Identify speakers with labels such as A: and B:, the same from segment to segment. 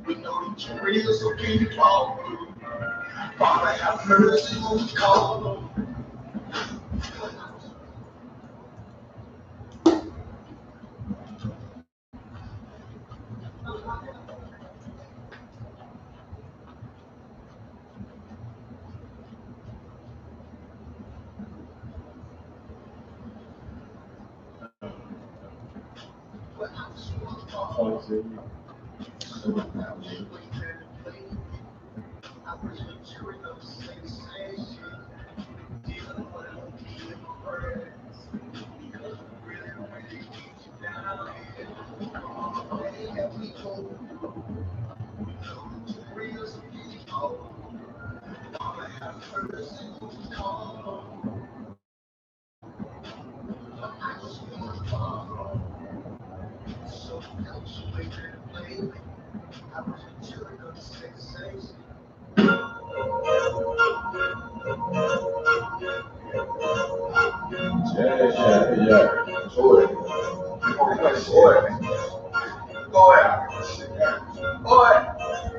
A: We know that you're real, so can you fall? Father, have mercy when we call.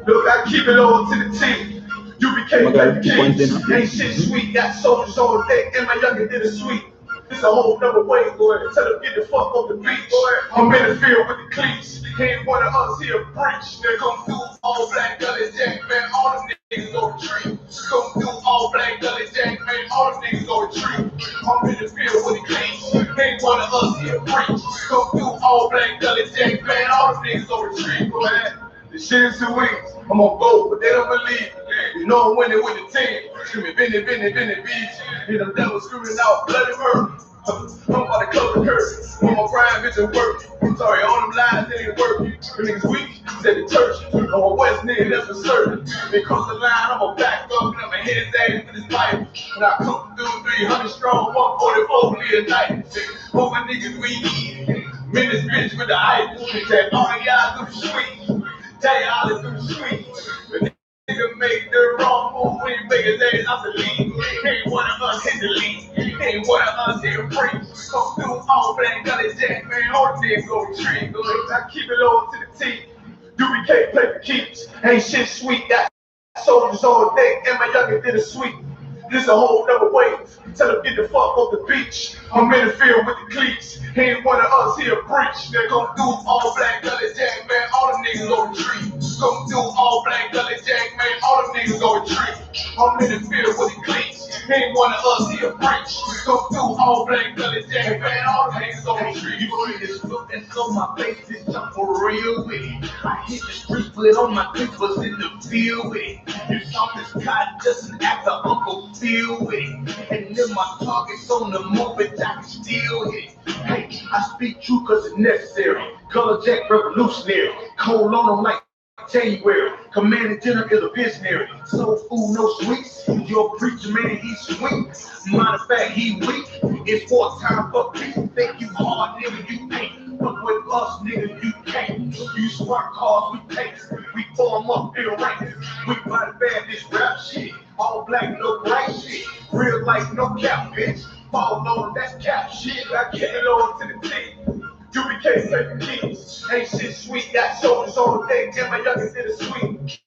A: Look, I keep it all to the team. U.P.K, ain't shit sweet. Got soldiers on deck, and my youngin' did a sweep. This a whole nother way, boy. Tell them get the fuck off the beach, boy. I'm in the field with the cleats. Ain't one of us here breach. They come through all black gully jack, man. All them niggas go retreat. Come through all black gully jack, man. All them niggas go retreat. I'm in the field with the cleats. Ain't one of us here breach. Come through all black gully jack, man. All them niggas go retreat, boy. The shit is 2 weeks. I'm on boat, but they don't believe it. You know I'm winning with the team. Screaming, Benny, beach. And them devils screaming out bloody murder. I'm about to close the curtain. On my grind, bitch, and work. I'm sorry, all them lies, they ain't working. The niggas weak, said the church. I'm a West nigga, that's for certain. They cross the line, I'ma back up, and I'ma hit his ass with his pipe. And I come through 300 strong, 144 bleed a night. All my niggas weak. Men this bitch with the ice. That all of y'all do sweet. Tell y'all it's do sweet. The nigga make the wrong move when he make his ass out the league. Ain't one of us hit the league. Ain't one of us here free. Come through all black gully jack, man. All the niggas go retreat. I keep it all to the team. U.P.K play for keeps. Ain't shit sweet. Got soldiers on deck, and my youngin' did a sweep. This a whole nother way. Tell them get the fuck off the beach. I'm in the field with the cleats. Ain't one of us here breach. They come through all black gully jack, man. All them niggas go retreat. Come through all black gully jack, man. All them niggas go retreat. I'm in the field with the cleats. Ain't one of us here breach. Come through all black gully jack, man. All them niggas go retreat. You see this look that's on my face, bitch, I'm for real with it. I hit the street, put on my clippers in the field with it. You saw this guy just an actor, Uncle Phil with it. And then my target's on the move, bitch, I can still hit. Hey, I speak true cause it's necessary. Color Jack revolutionary. Cold on them like January. Commanding General is a visionary. Soul food, no sweets. Your preacher man, he's sweet. Matter of fact, he weak. It's war time for peace. Think you hard, nigga, you ain't. Fuck with us, nigga, you can't. You smart cars, we takes. We form up in ranks. We body bad this rap shit. All black, no white shit. Real life, no cap, bitch. Fall on, that's cap shit. I get it on to the team. U.P.K play for keeps. Ain't shit sweet. Got soldiers on the deck, and my youngins did a sweep.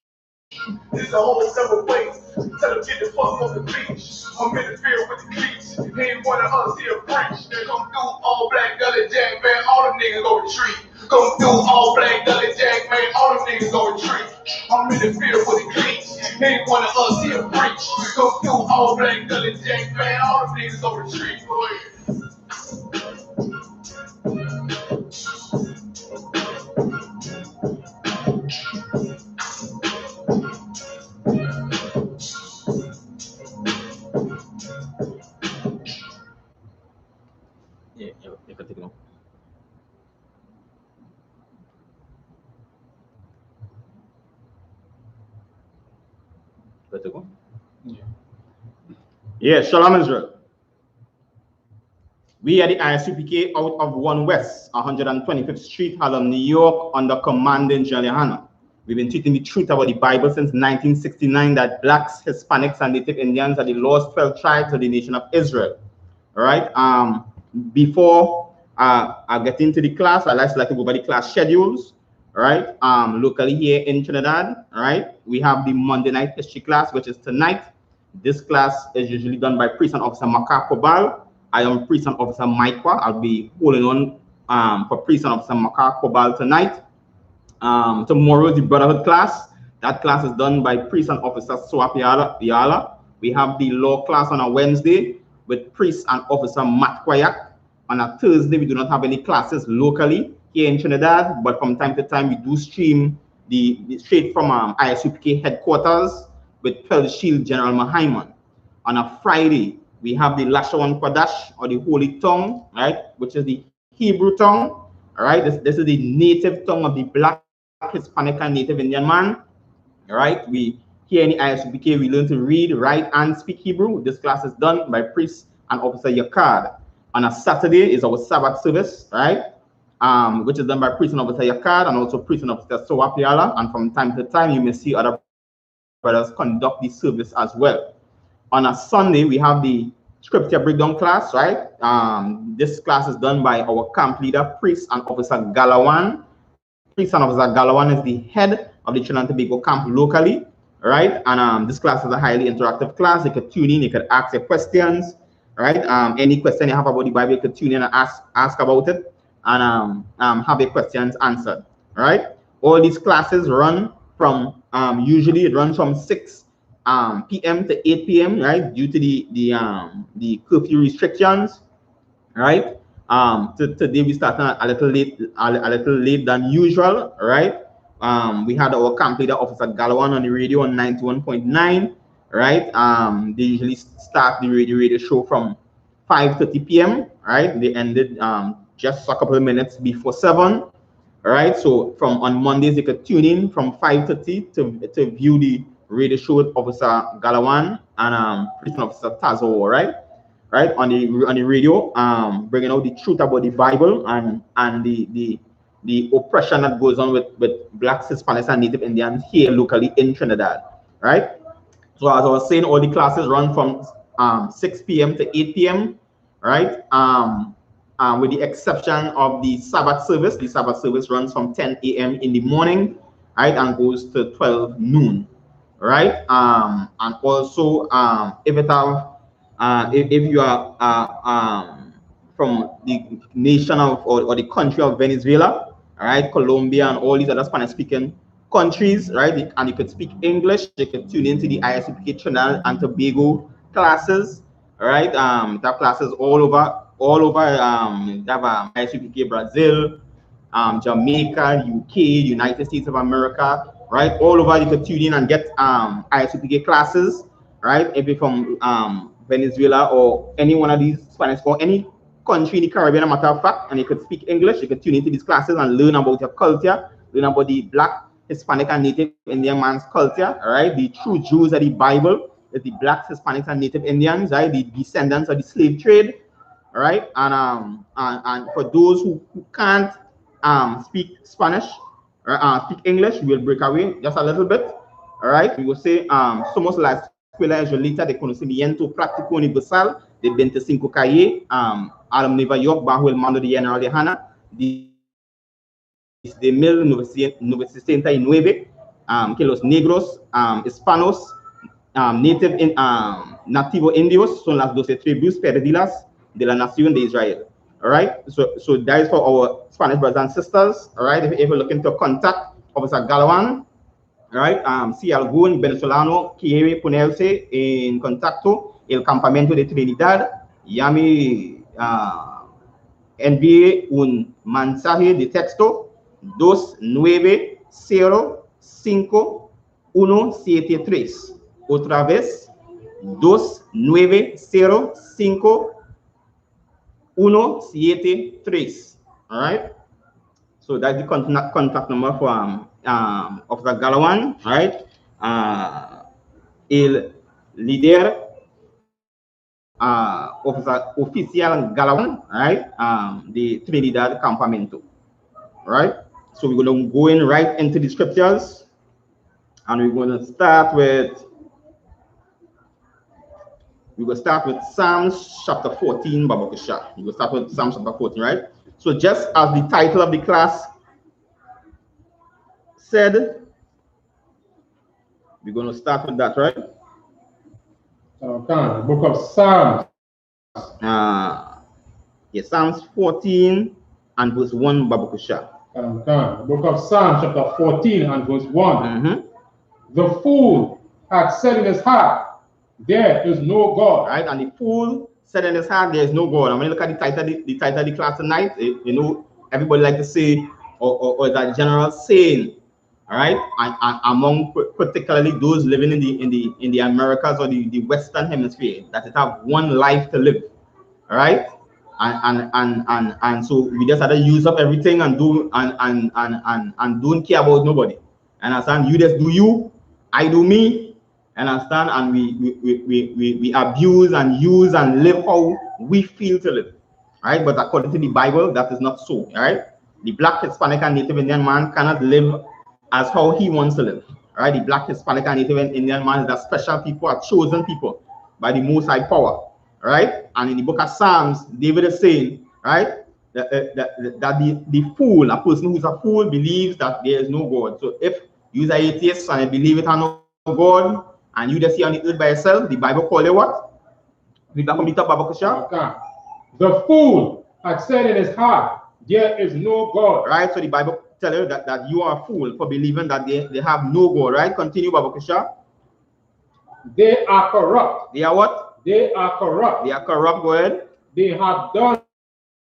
A: This a whole nother way. Tell them get the fuck off the beach. I'm in the field with the cleats. Ain't one of us here breach. They come through all black gully jack, man. All them niggas go retreat. Come through all black gully jack, man. All them niggas go retreat. I'm in the field with the cleats. Ain't one of us here breach. Come through all black gully jack, man. All them niggas go retreat. Go ahead.
B: Ya ketik dong. Betul kok? Iya.
A: Yeah, Shalom Israel. We are the I.S.U.P.K out of 1 West, 125th Street, Harlem, New York, under commanding GEN.YAHANNA. We've been teaching the truth about the Bible since 1969 that blacks, Hispanics, and Native Indians are the lost 12 tribes of the nation of Israel. All right. Before I get into the class, I'd like to go by the class schedules. All right. Locally here in Trinidad, all right, we have the Monday night history class, which is tonight. This class is usually done by Priest and Officer Makar Kobal. I am Priest and Officer Maikwa. I'll be holding on for Priest and Officer Makar Kobal tonight. Tomorrow is the Brotherhood class. That class is done by Priest and Officer I.S.U.P.K. We have the law class on a Wednesday with Priest and Officer Matt Kwayak. On a Thursday, we do not have any classes locally here in Trinidad, but from time to time, we do stream the straight from I.S.U.P.K headquarters with Pearl Shield General Mahaiman. On a Friday, we have the Lashawan Kwadash, or the Holy Tongue, right, which is the Hebrew tongue. All right, this is the native tongue of the Black, Hispanic, and Native Indian man. All right, we here in the I.S.U.P.K, we learn to read, write, and speak Hebrew. This class is done by Priest and Officer Yakad. On a Saturday is our Sabbath service, right? Which is done by Priest and Officer Yakad and also Priest and Officer I.S.U.P.K. And from time to time, you may see other brothers conduct the service as well. On a Sunday, we have the scripture breakdown class, right? This class is done by our camp leader, Priest and Officer Galawan. Priest and Officer Galawan is the head of the Trinidad and Tobago camp locally, right? And this class is a highly interactive class. You could tune in, you could ask your questions, right? Any question you have about the Bible, you could tune in and ask about it, and have your questions answered, right? All these classes run from usually it runs from 6 p.m. to 8 p.m. right, due to the curfew restrictions, right? Today we started a little late than usual, right? We had our camp leader, Officer Galawan, on the radio on 91.9, right? They usually start the radio show from 5:30 p.m. right? They ended just a couple of minutes before 7. All right, so from on Mondays you could tune in from 5:30 to view the radio show with Officer Galawan and Priest and Officer Tazo, right? Right, on the radio, bringing out the truth about the Bible and the oppression that goes on with Blacks, Hispanics, and Native Indians here locally in Trinidad, right? So as I was saying, all the classes run from 6 p.m. to 8 p.m., right? With the exception of the Sabbath service. The Sabbath service runs from 10 a.m. in the morning, right, and goes to 12 noon, right? And also, if it have if you are from the nation of or the country of Venezuela, all right, Colombia, and all these other Spanish-speaking countries, right, and you could speak English, you could tune into the I.S.U.P.K Trinidad and Tobago classes, all right. That classes all over. They have I.S.U.P.K Brazil, Jamaica, UK, United States of America, right? All over you could tune in and get I.S.U.P.K classes, right? If you're from Venezuela or any one of these Spanish or any country in the Caribbean, a matter of fact, and you could speak English, you could tune into these classes and learn about your culture, learn about the Black, Hispanic, and Native Indian man's culture, right? The true Jews of the Bible is the Blacks, Hispanics, and Native Indians, right? The descendants of the slave trade, right? And for those who can't speak Spanish or speak English, we will break away just a little bit, all right? We will say, somos la escuela israelita de conocimiento práctico universal de 25 calle, Harlem, Nueva York, bajo el mando de GEN.YAHANNA, desde 1969, que los negros, hispanos, nativo indios son las 12 tribus perdidas de la nación de Israel. All right, so that is for our Spanish brothers and sisters. All right, if you're looking to contact Officer Galawan, all right, si algún venezolano quiere ponerse en contacto el campamento de Trinidad, llame, envíe un mensaje de texto 2905173. Otra vez, 2905173. All right. So that's the contact number for Officer Galawan. All right. El líder
B: Oficial Galawan, right? The Trinidad Campamento, right? So we're going to go in right into the scriptures, and we're going to start with Psalms chapter 14, Babakasha. We're going to start with Psalms chapter 14, right? So just as the title of the class said, we're going to start with that, right?
A: Okay, book of Psalms.
B: Yes, Psalms 14 and verse 1, Babakusha.
A: The book of Psalms, chapter 14 and verse 1. The fool hath said in his heart, there is no God.
B: Right, and the fool said in his heart, there is no God. And when you look at the title of the class tonight, you know, everybody like to say, or that general saying, all right, and among particularly those living in the Americas or the Western Hemisphere, that it have one life to live, all right, and so we just had to use up everything and do and don't care about nobody. And understand, you just do you, I do me, and understand, and we abuse and use and live how we feel to live, right? But according to the Bible, that is not so, right? The Black, Hispanic, and Native Indian man cannot live as how he wants to live, right? The Black, Hispanic, and Native Indian man is a special people, a chosen people by the Most High power, right? And in the book of Psalms, David is saying, right, that the fool, a person who's a fool, believes that there is no God. So if you're an atheist and you believe it has no God, and you just see on the earth by yourself, the Bible call you what? Read back from the top, Babakasha.
A: Okay. The fool had said in his heart, there is no God.
B: Right, so the Bible tell you that you are a fool for believing that they have no God, right? Continue, Babakasha.
A: They are corrupt.
B: They are what?
A: They are corrupt.
B: They are corrupt, go ahead.
A: They have done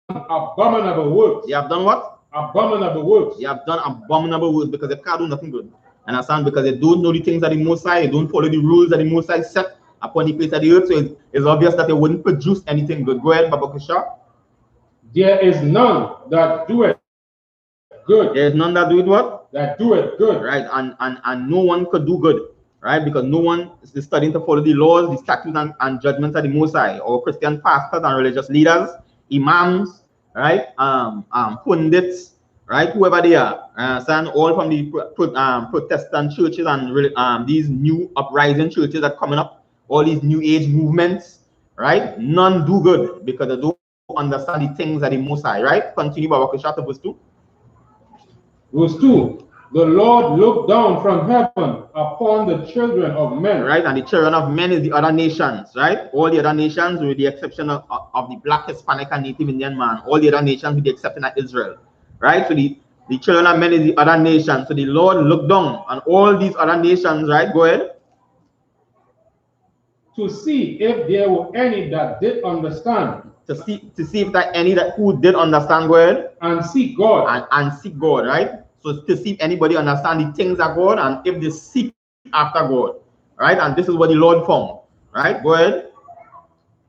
A: abominable works.
B: They have done what?
A: Abominable works.
B: They have done abominable works because they can't do nothing good. Understand? Because they don't know the things that the Most High, they don't follow the rules that the Most High set upon the face of the earth. So it's obvious that they wouldn't produce anything good. Go ahead, Babakasha.
A: There is none that do it good.
B: There is none that do it what?
A: That do it good.
B: Right, and no one could do good. Right, because no one is studying to follow the laws, the statutes, and judgments of the Most High. Or Christian pastors and religious leaders, imams, right, pundits, right, whoever they are, understand, all from the Protestant churches and these new uprising churches that are coming up, all these new age movements, right, none do good because they don't understand the things of the Most High, right? Continue, Babakasha, verse 2.
A: Verse 2. The Lord looked down from heaven upon the children of men.
B: Right, and the children of men is the other nations, right? All the other nations, with the exception of the Black, Hispanic, and Native Indian man. All the other nations, with the exception of Israel, right? So the children of men is the other nations. So the Lord looked down on all these other nations, right? Go ahead.
A: To see if there were any that did understand.
B: To see if there any that who did understand, go ahead.
A: And seek God.
B: And seek God, right? So to see if anybody understand the things of God and if they seek after God, right? And this is what the Lord found, right? Go ahead.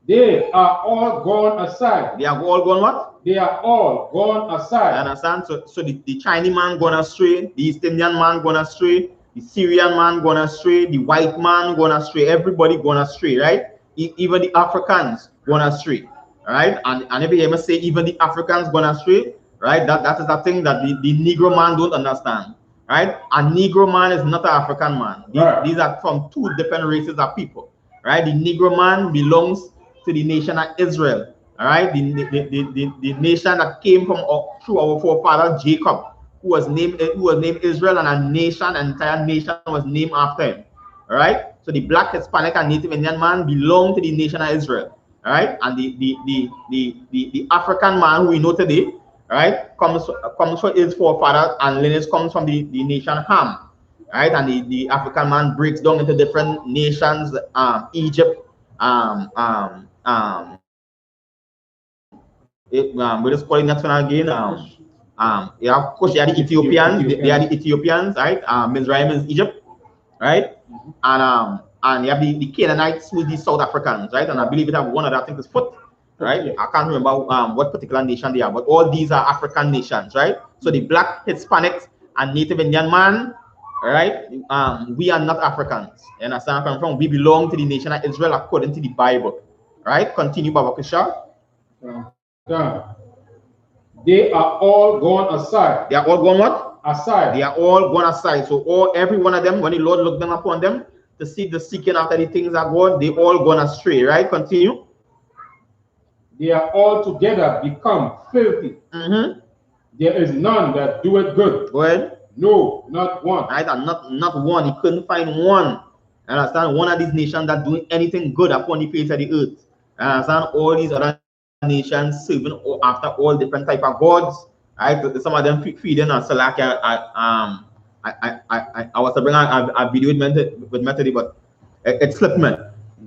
A: They are all gone aside.
B: They are all gone what?
A: They are all gone aside.
B: You understand? So the Chinese man gone astray, the East Indian man gone astray, the Syrian man gone astray, the white man gone astray, everybody gone astray, right? Even the Africans gone astray, right? And if you ever say even the Africans gone astray, right? That is a thing that the Negro man don't understand, right? A Negro man is not an African man. These are from two different races of people, right? The Negro man belongs to the nation of Israel, all right? The nation that came from through our forefather Jacob, who was named Israel, and an entire nation was named after him, all right? So the Black, Hispanic, and Native Indian man belong to the nation of Israel, all right? And the African man who we know today, right, comes from his forefather, and lineage comes from the nation Ham, right? And the African man breaks down into different nations, Egypt, we just call it next one again. Yeah, of course, they are the Ethiopians. They are the Ethiopians, right? Mizraim is Egypt, right? And you have the Canaanites, who is the South Africans, right? And I believe it have one other, I think it's Foot, right? I can't remember what particular nation they are, but all these are African nations, right? So the Black, Hispanics, and Native Indian man, right? We are not Africans. You understand where I'm from? We belong to the nation of Israel according to the Bible, Right? Continue, Baba Kusha.
A: They are all gone aside.
B: They are all gone what?
A: Aside.
B: They are all gone aside. So every one of them, when the Lord looked down upon them to see the seeking after the things of God, they all gone astray. Right? Continue.
A: They are all together become filthy. There is none that doeth good.
B: Go ahead.
A: No, not one.
B: Right? And not one. He couldn't find one. Understand? One of these nations that doing anything good upon the face of the earth. Understand? All these other nations serving after all different type of gods. Right? Some of them feeding on Salaka. I was to bring a video with Methody, but it slipped me.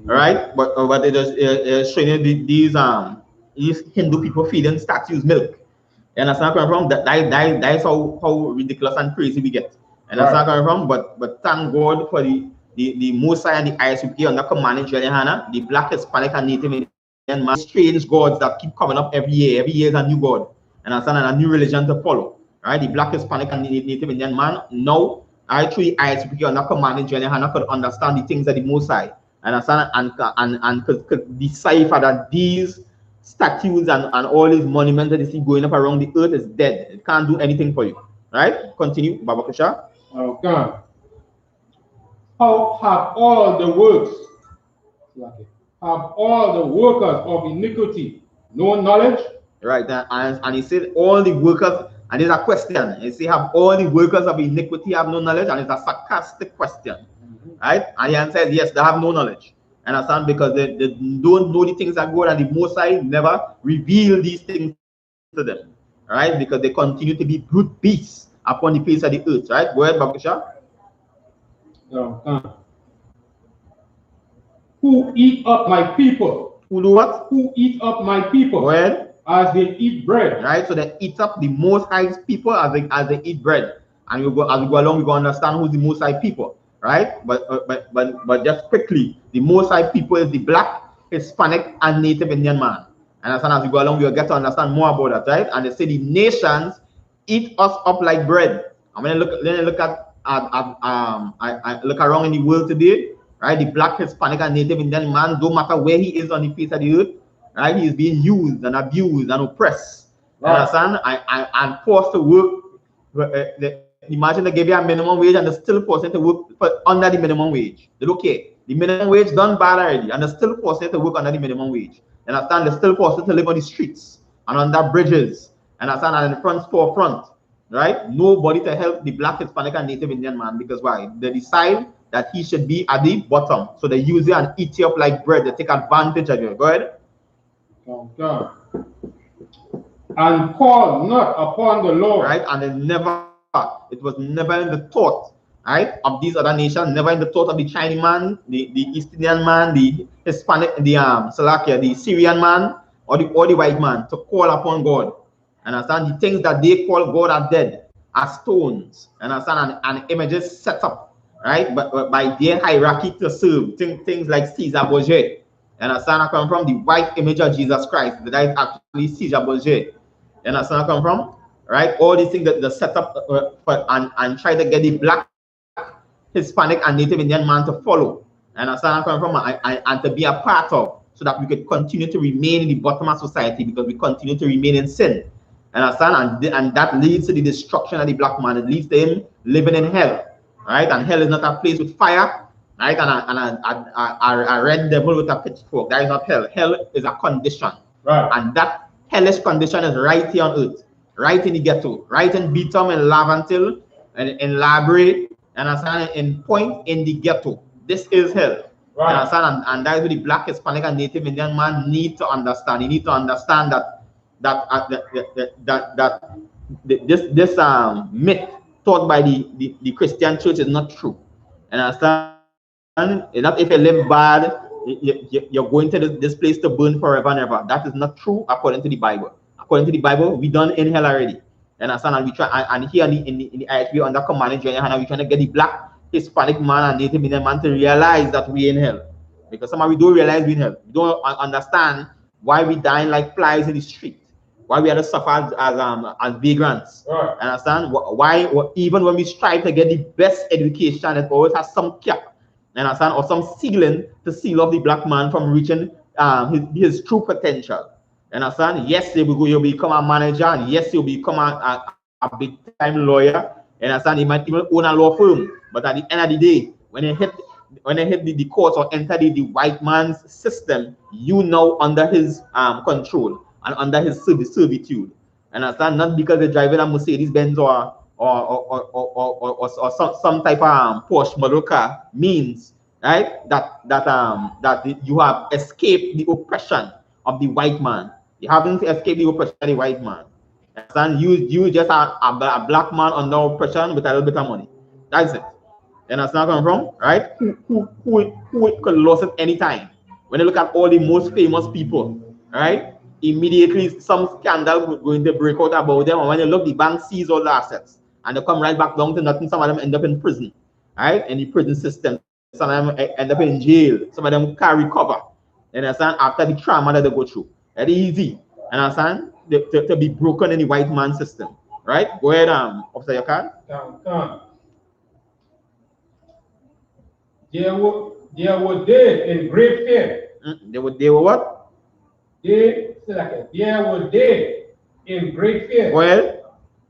B: Right? But it is showing you these Hindu people feeding statues milk. And that's not coming from that is how ridiculous and crazy we get. And that's not coming from, but thank God for the Mosai and the I.S.U.P.K under command in GEN.YAHANNA, the Black, Hispanic, and Native Indian man, strange gods that keep coming up every year. Every year is a new god. And that's a new religion to follow. Right? The Black, Hispanic, and Native Indian man now, through the I.S.U.P.K under command in GEN.YAHANNA could understand the things of the Mosai. And could decipher that these statues and all these monuments that you see going up around the earth is dead. It can't do anything for you. Right? Continue, Baba Kusha.
A: Okay. How have all the workers of iniquity no knowledge?
B: Right. And he said all the workers, and there's a question. He said, have all the workers of iniquity have no knowledge? And it's a sarcastic question. Right? And the answer is yes, they have no knowledge. Understand? Because they don't know the things that God and the Most High never reveal these things to them. Right? Because they continue to be brute beasts upon the face of the earth. Right? Go ahead, Babusha.
A: Who eat up my people?
B: Who do what?
A: Who eat up my people?
B: Go ahead.
A: As they eat bread.
B: Right? So they eat up the Most High people as they eat bread. And as we go along, we go understand who's the Most High people. Right? But just quickly, the Most High people is the Black, Hispanic, and Native Indian man. And as we go along, we'll get to understand more about that, right? And they say the nations eat us up like bread. I'm gonna look at I look around in the world today, right? The Black, Hispanic, and Native Indian man, don't matter where he is on the face of the earth, right? He is being used and abused and oppressed. Understand? And forced to work. Imagine they give you a minimum wage and they're still forced to work under the minimum wage. They don't care. The minimum wage done bad already, and they're still forced to work under the minimum wage. And understand? They're still forced to live on the streets and under bridges. And understand? And in the front forefront, right? Nobody to help the Black, Hispanic, and Native Indian man, because why? They decide that he should be at the bottom. So they use it and eat you up like bread. They take advantage of you. Go ahead.
A: Okay. And call not upon the Lord.
B: Right? And it was never in the thought, right, of these other nations, never in the thought of the Chinese man, the East Indian man, the Hispanic, the Syrian man, or the white man to call upon God. And understand? The things that they call God are dead, are stones. And understand? And images set up, right, but by their hierarchy to serve things like Caesar Borgia. And understand? I come from the white image of Jesus Christ. That is actually Caesar Borgia. And understand? I come from, right? All these things that they set up and try to get the Black, Hispanic, and Native Indian man to follow. And understand? I come from and to be a part of, so that we could continue to remain in the bottom of society, because we continue to remain in sin. Understand? And that leads to the destruction of the Black man. It leads to him living in hell, right? And hell is not a place with fire, right? And a red devil with a pitchfork. That is not hell. Hell is a condition,
A: right?
B: And that hellish condition is right here on earth, right in the ghetto, right in Beetham, in Lavantil, and in Labre, and understand, in Point, in the ghetto. This is hell. Right. Understand? And that is what the Black, Hispanic, and Native Indian man need to understand. He need to understand that this myth taught by the Christian church is not true. And understand? It's not if you live bad, you're going to this place to burn forever and ever. That is not true according to the Bible. According to the Bible, we done in hell already. And understand? And we try, and here in the I.S.U.P.K under command in GEN.YAHANNA, we're trying to get the Black, Hispanic man and Native Indian man to realize that we're in hell. Because somehow we don't realize we're in hell. We don't understand why we dying like flies in the street. Why we have to suffer as vagrants. Right. Understand? Why even when we strive to get the best education, it always has some cap, understand, or some ceiling to seal off the Black man from reaching his true potential. You understand? Yes, he'll become a manager, and yes, he'll become a big time lawyer. You understand? He might even own a law firm. But at the end of the day, when he hit the courts or enter the white man's system, you now under his control and under his servitude. Understand? Not because they're driving a Mercedes Benz or some type of Porsche model car means, right, that you have escaped the oppression of the white man. You haven't escaped the oppression of the white man. Understand? You just are a black man under oppression with a little bit of money. That's it. You understand where I'm from? Right? Who could lose it anytime? When you look at all the most famous people, right? Immediately some scandal going to break out about them, and when you look, the bank sees all the assets and they come right back down to nothing. Some of them end up in prison, right? In the prison system. Some of them end up in jail. Some of them can't recover. You understand? After the trauma that they go through. Very easy. You understand? To be broken in the white man system. Right? Go ahead, Officer Yakan.
A: They were dead in great fear.
B: They were what?
A: They were dead in great fear.
B: Well,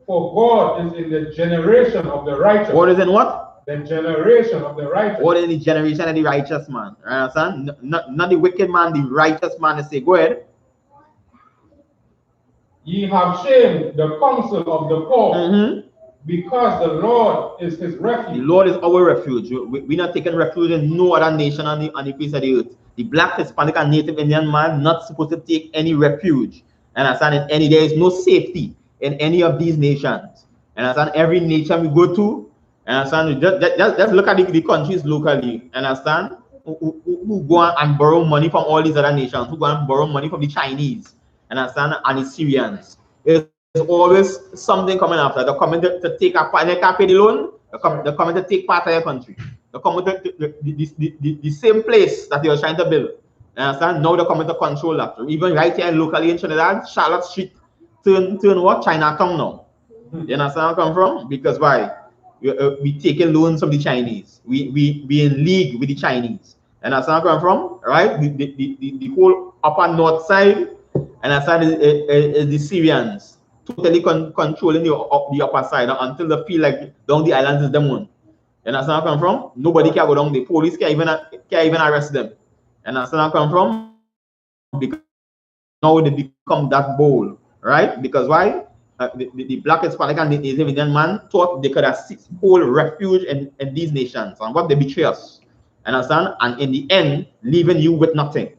A: for God is in the generation of the righteous.
B: God is in what?
A: The generation of the righteous.
B: God is in the generation of the righteous man. Understand? Not the wicked man, the righteous man. They say, go ahead.
A: Ye have shamed the counsel of the poor, because the Lord is his refuge.
B: The Lord is our refuge. We're not taking refuge in no other nation on the face of the earth. The black, Hispanic, and Native Indian man not supposed to take any refuge. Understand? There is no safety in any of these nations. Understand? Every nation we go to, understand? Just look at the countries locally. Understand? Who go and borrow money from all these other nations? Who go and borrow money from the Chinese? Understand? And the Syrians. There's always something coming after. They're coming to take a part. They can't pay the loan. They're coming to take part of your country. They're coming to the same place that they were trying to build. You understand? Now they're coming to control that. Even right here locally in Trinidad, Charlotte Street turn what? Chinatown now. You understand where I come from? Because why? We taking loans from the Chinese. We in league with the Chinese. And that's where I come from, right? The whole upper north side, and that side is the Syrians totally controlling the upper side until they feel like down the islands is them one. And that's where I come from. Nobody can go down. The police can't even arrest them. And that's where I come from. Because now they become that bold, right? Because why? The black, Hispanic, and the Native Indian man thought they could have hold refuge in these nations, and what they betray us. Understand? And in the end, leaving you with nothing.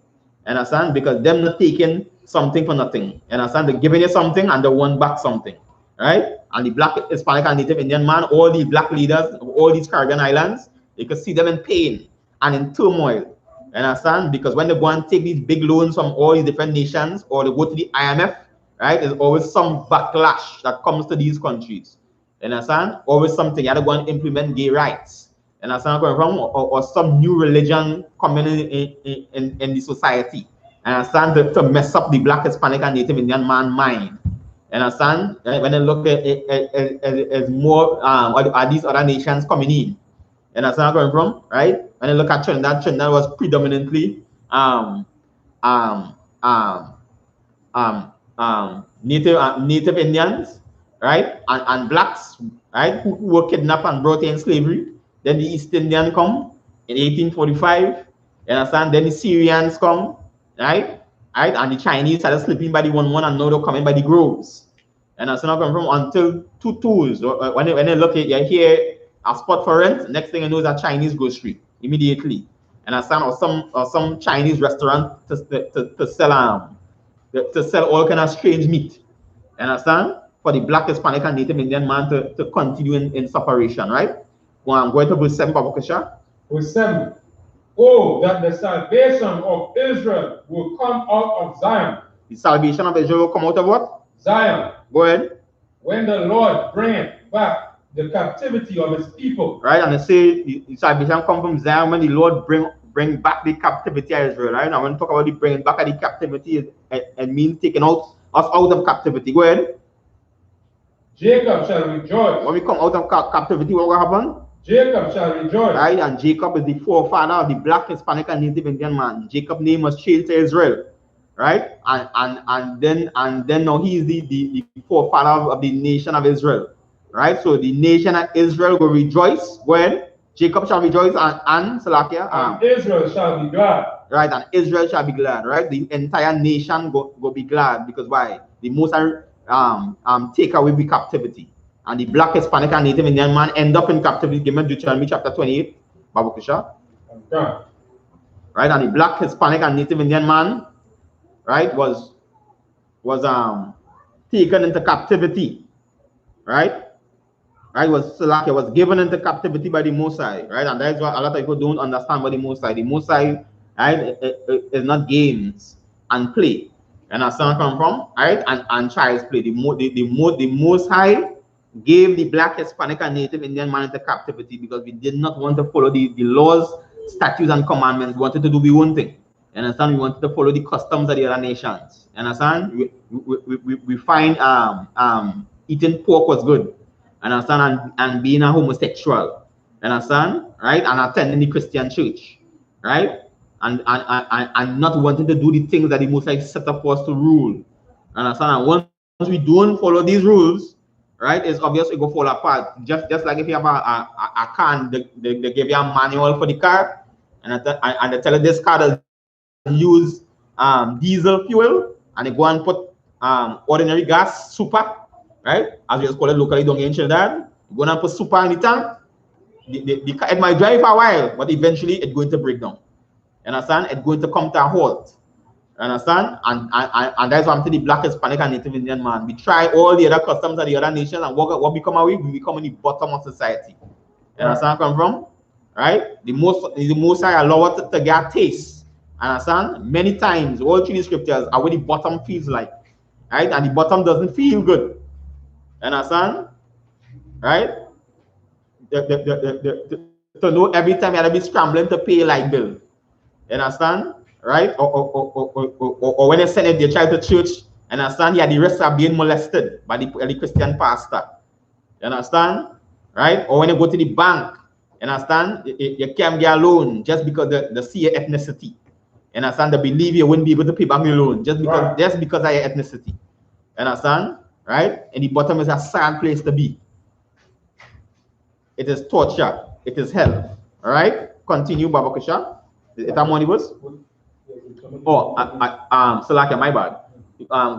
B: Understand? Because them not taking something for nothing. Understand? They're giving you something and they want back something. Right? And the black, Hispanic, and Native Indian man, all these black leaders of all these Caribbean islands, you can see them in pain and in turmoil. Understand? Because when they go and take these big loans from all these different nations, or they go to the IMF, right? There's always some backlash that comes to these countries. Understand? Always something. You have to go and implement gay rights. Understand where I'm from? Or some new religion coming in the society. Understand? To mess up the black, Hispanic, and Native Indian man mind. Understand? When they look at it as more are these other nations coming in. Understand where I'm from? Right? When you look at Trinidad was predominantly Native Indians, right, and blacks, right, who were kidnapped and brought in slavery. Then the East Indians come in 1845. You understand? Then the Syrians come, right, and the Chinese started sleeping by the one, and now they're coming by the groves. And that's not coming from until two tools. When they look at you here a spot for rent, next thing you know is a Chinese grocery immediately. And I stand or some Chinese restaurant to sell all kind of strange meat. Understand? For the black, Hispanic, and Native Indian man to continue in separation, right? Well, I'm going to verse 7, Papa Kusha.
A: Verse 7. Oh, that the salvation of Israel will come out of Zion.
B: The salvation of Israel will come out of what?
A: Zion.
B: Go ahead.
A: When the Lord bring back the captivity of his people.
B: Right, and they say the salvation come from Zion when the Lord bring back the captivity of Israel, right? Now, when we talk about the bringing back of the captivity, it means taking us out of captivity. Go ahead.
A: Jacob shall rejoice.
B: When we come out of captivity, what will happen?
A: Jacob shall rejoice.
B: Right, and Jacob is the forefather of the black, Hispanic, and Native Indian man. Jacob's name was changed to Israel. Right, and then now he is the forefather of the nation of Israel. Right, so the nation of Israel will rejoice when Jacob shall rejoice and Salakia.
A: And Israel shall be glad.
B: Right, and Israel shall be glad. Right, the entire nation go be glad because why? The Most take away the captivity, and the black, Hispanic, and Native Indian man end up in captivity. Given Deuteronomy chapter 28, Babu Kusha.
A: Okay.
B: Right, and the black, Hispanic, and Native Indian man, right, was taken into captivity. Right, was given into captivity by the Most High, right, and that's what a lot of people don't understand about the Most High. The Most High, right, is not games and play. And that's where I come from, right? And child's play. The Most High gave the black, Hispanic, and Native Indian man into captivity because we did not want to follow the laws, statutes, and commandments. We wanted to do our own thing. You understand? We wanted to follow the customs of the other nations. You understand? We find eating pork was good. Understand? And being a homosexual. Understand? Right? And attending the Christian church. Right? And not wanting to do the things that the Most High set up for us to rule. Understand? And once we don't follow these rules, right, it's obvious it go fall apart. Just like if you have a car, they give you a manual for the car, and they tell you this car does use diesel fuel, and they go and put ordinary gas, super, right? As we just call it locally down in Trinidad. Go and put super in the tank. The car, it might drive for a while, but eventually it's going to break down. You understand? It's going to come to a halt. You understand? And that's why I'm saying the black, Hispanic, and Native Indian man. We try all the other customs of the other nations, and what become away? We become in the bottom of society. You understand where I come from? Right? The most I allow us to get a taste. Understand? Many times, all through the scriptures are what the bottom feels like. Right? And the bottom doesn't feel good. Understand? Right? To know every time you have to be scrambling to pay a light bill. You understand? Right? Or when they send their child to church, you understand? Yeah, the rest are being molested by the Christian pastor. You understand? Right? Or when you go to the bank, you understand? You can't get a loan just because they see your ethnicity. You understand? They believe you wouldn't be able to pay back your loan just because of your ethnicity. You understand? Right? And the bottom is a sad place to be. It is torture. It is hell. All right? Continue, Baba Kusha. Is that money was? Oh, Salakia, my bad.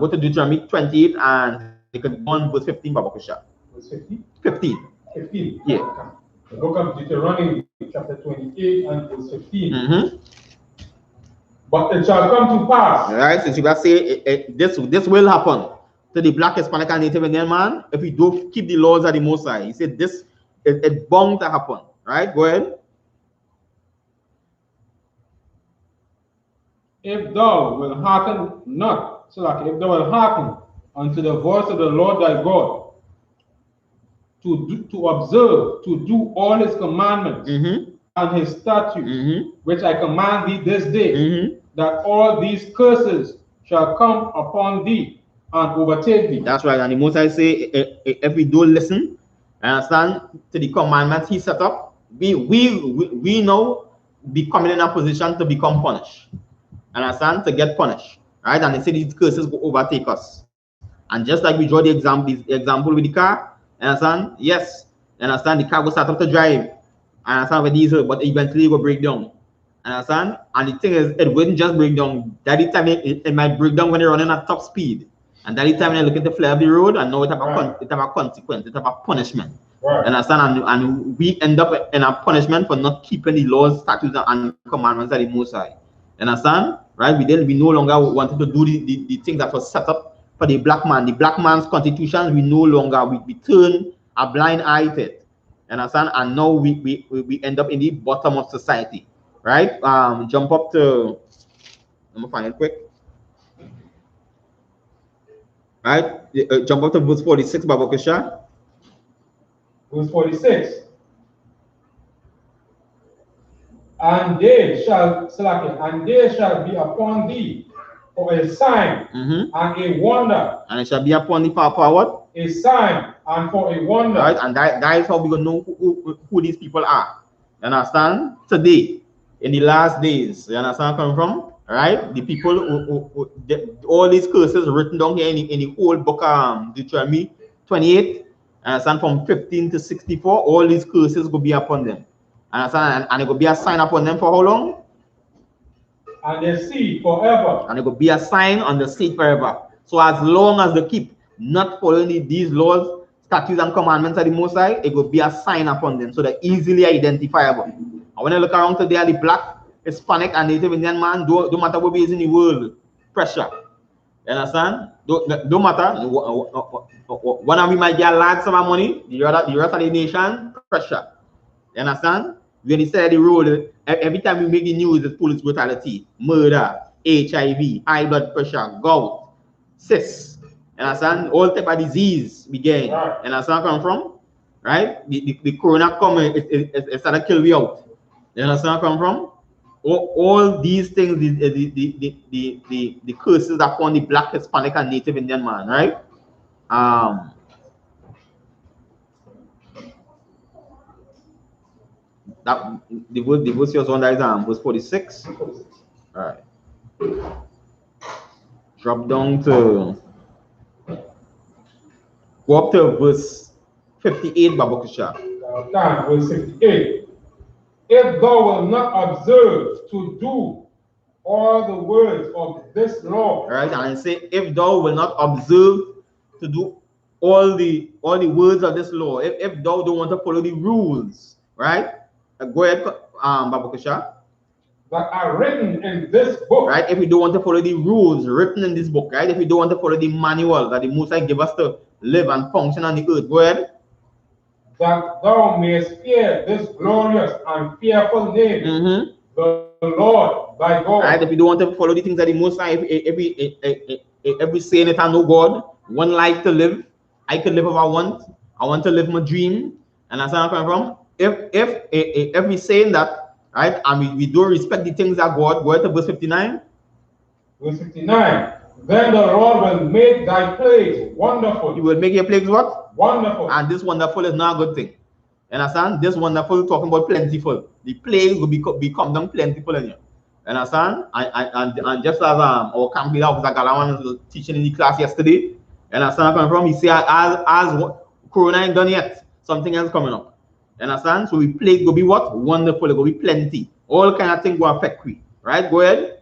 B: Go to Deuteronomy 28 and you can go on verse 15, Baba Kusha.
A: Verse 15?
B: 15.
A: 15?
B: Yeah.
A: The book of Deuteronomy, chapter 28 and verse 15. But it shall come to pass.
B: All right, since you got to say this will happen to the black, Hispanic, and Native Indian man if we don't keep the laws of the Most High. He said this it's bound to happen. Right? Go ahead.
A: If thou will hearken not, so like if thou will hearken unto the voice of the Lord thy God, to observe, to do all his commandments and his statutes, which I command thee this day, that all these curses shall come upon thee and overtake thee.
B: That's right. And the Most High say, if we don't listen, understand, to the commandments he set up, we now be coming in a position to become punished. Understand? To get punished. Right? And they say these curses will overtake us. And just like we draw the example with the car, understand? Yes. Understand? The car will start up to drive. Understand? With diesel, but eventually it will break down. Understand? And the thing is, it wouldn't just break down. That time it might break down when you're running at top speed. And that time when you're looking to flare the road, and now it have a consequence, it have a punishment. Right. Understand? And we end up in a punishment for not keeping the laws, statutes, and commandments of the Most High. Understand? Right? We no longer wanted to do the thing that was set up for the black man. The black man's constitution, we no longer, we turn a blind eye to it. Understand? And now we end up in the bottom of society. Right? Jump up to, let me find it quick. Right? Jump up to verse 46, Baba Kusha.
A: Verse 46. And they shall be upon thee for a sign and a wonder.
B: And it shall be upon the for what?
A: A sign and for a wonder.
B: Right, and that is how we gonna know who these people are. You understand? Today, in the last days, you understand where I'm coming from? Right? The people all these curses written down here in the whole book Deuteronomy 28, understand, from 15 to 64, all these curses will be upon them. Understand? And it will be a sign upon them for how long?
A: And their seed forever.
B: And it will be a sign on the seed forever. So as long as they keep not following these laws, statutes, and commandments of the Most High, it will be a sign upon them, so they're easily identifiable. And when I look around today, the black, Hispanic, and Native Indian man, don't matter what is in the world, pressure. You understand? Don't matter. One of we might get a large sum of money, the rest of the nation, pressure. You understand? When he said the road, every time we make the news, it's police brutality, murder, HIV, high blood pressure, gout, cysts. You understand? All type of disease begin.
A: Right.
B: You understand where I come from? Right? The corona coming, it started to kill me out. You understand where I come from? All these things, the curses that upon the black, Hispanic, and Native Indian man, right? That the verse was on that is verse 46. All right. Drop down to go up to verse 58, Babakasha.
A: Verse 58. If thou wilt not observe to do all the words of this law.
B: Right, and I say, if thou will not observe to do all the words of this law, if thou don't want to follow the rules, right? Go ahead, Babakasha.
A: That are written in this book.
B: Right, if you don't want to follow the rules written in this book, right? If you don't want to follow the manual that the Most High give us to live and function on the earth, go ahead.
A: That thou mayest fear this glorious and fearful name, the Lord thy God.
B: Right, if you don't want to follow the things that the Most High, every saying it and no God, one life to live. I can live if I want. I want to live my dream, and that's where I'm coming from. If we saying that, right, and we don't respect the things that God, go ahead to verse 59.
A: Verse 59. Then the Lord will make thy plagues wonderful.
B: He will make your plagues what?
A: Wonderful.
B: And this wonderful is not a good thing. You understand? This wonderful talking about plentiful. The plagues will become them plentiful in you. You understand? And just as our camp leader officer Galawan was teaching in the class yesterday, you understand where I'm coming from? He said as Corona ain't done yet, something else coming up. You understand? So the plague will be what? Wonderful. It will be plenty. All kind of things will affect you. Right? Go ahead.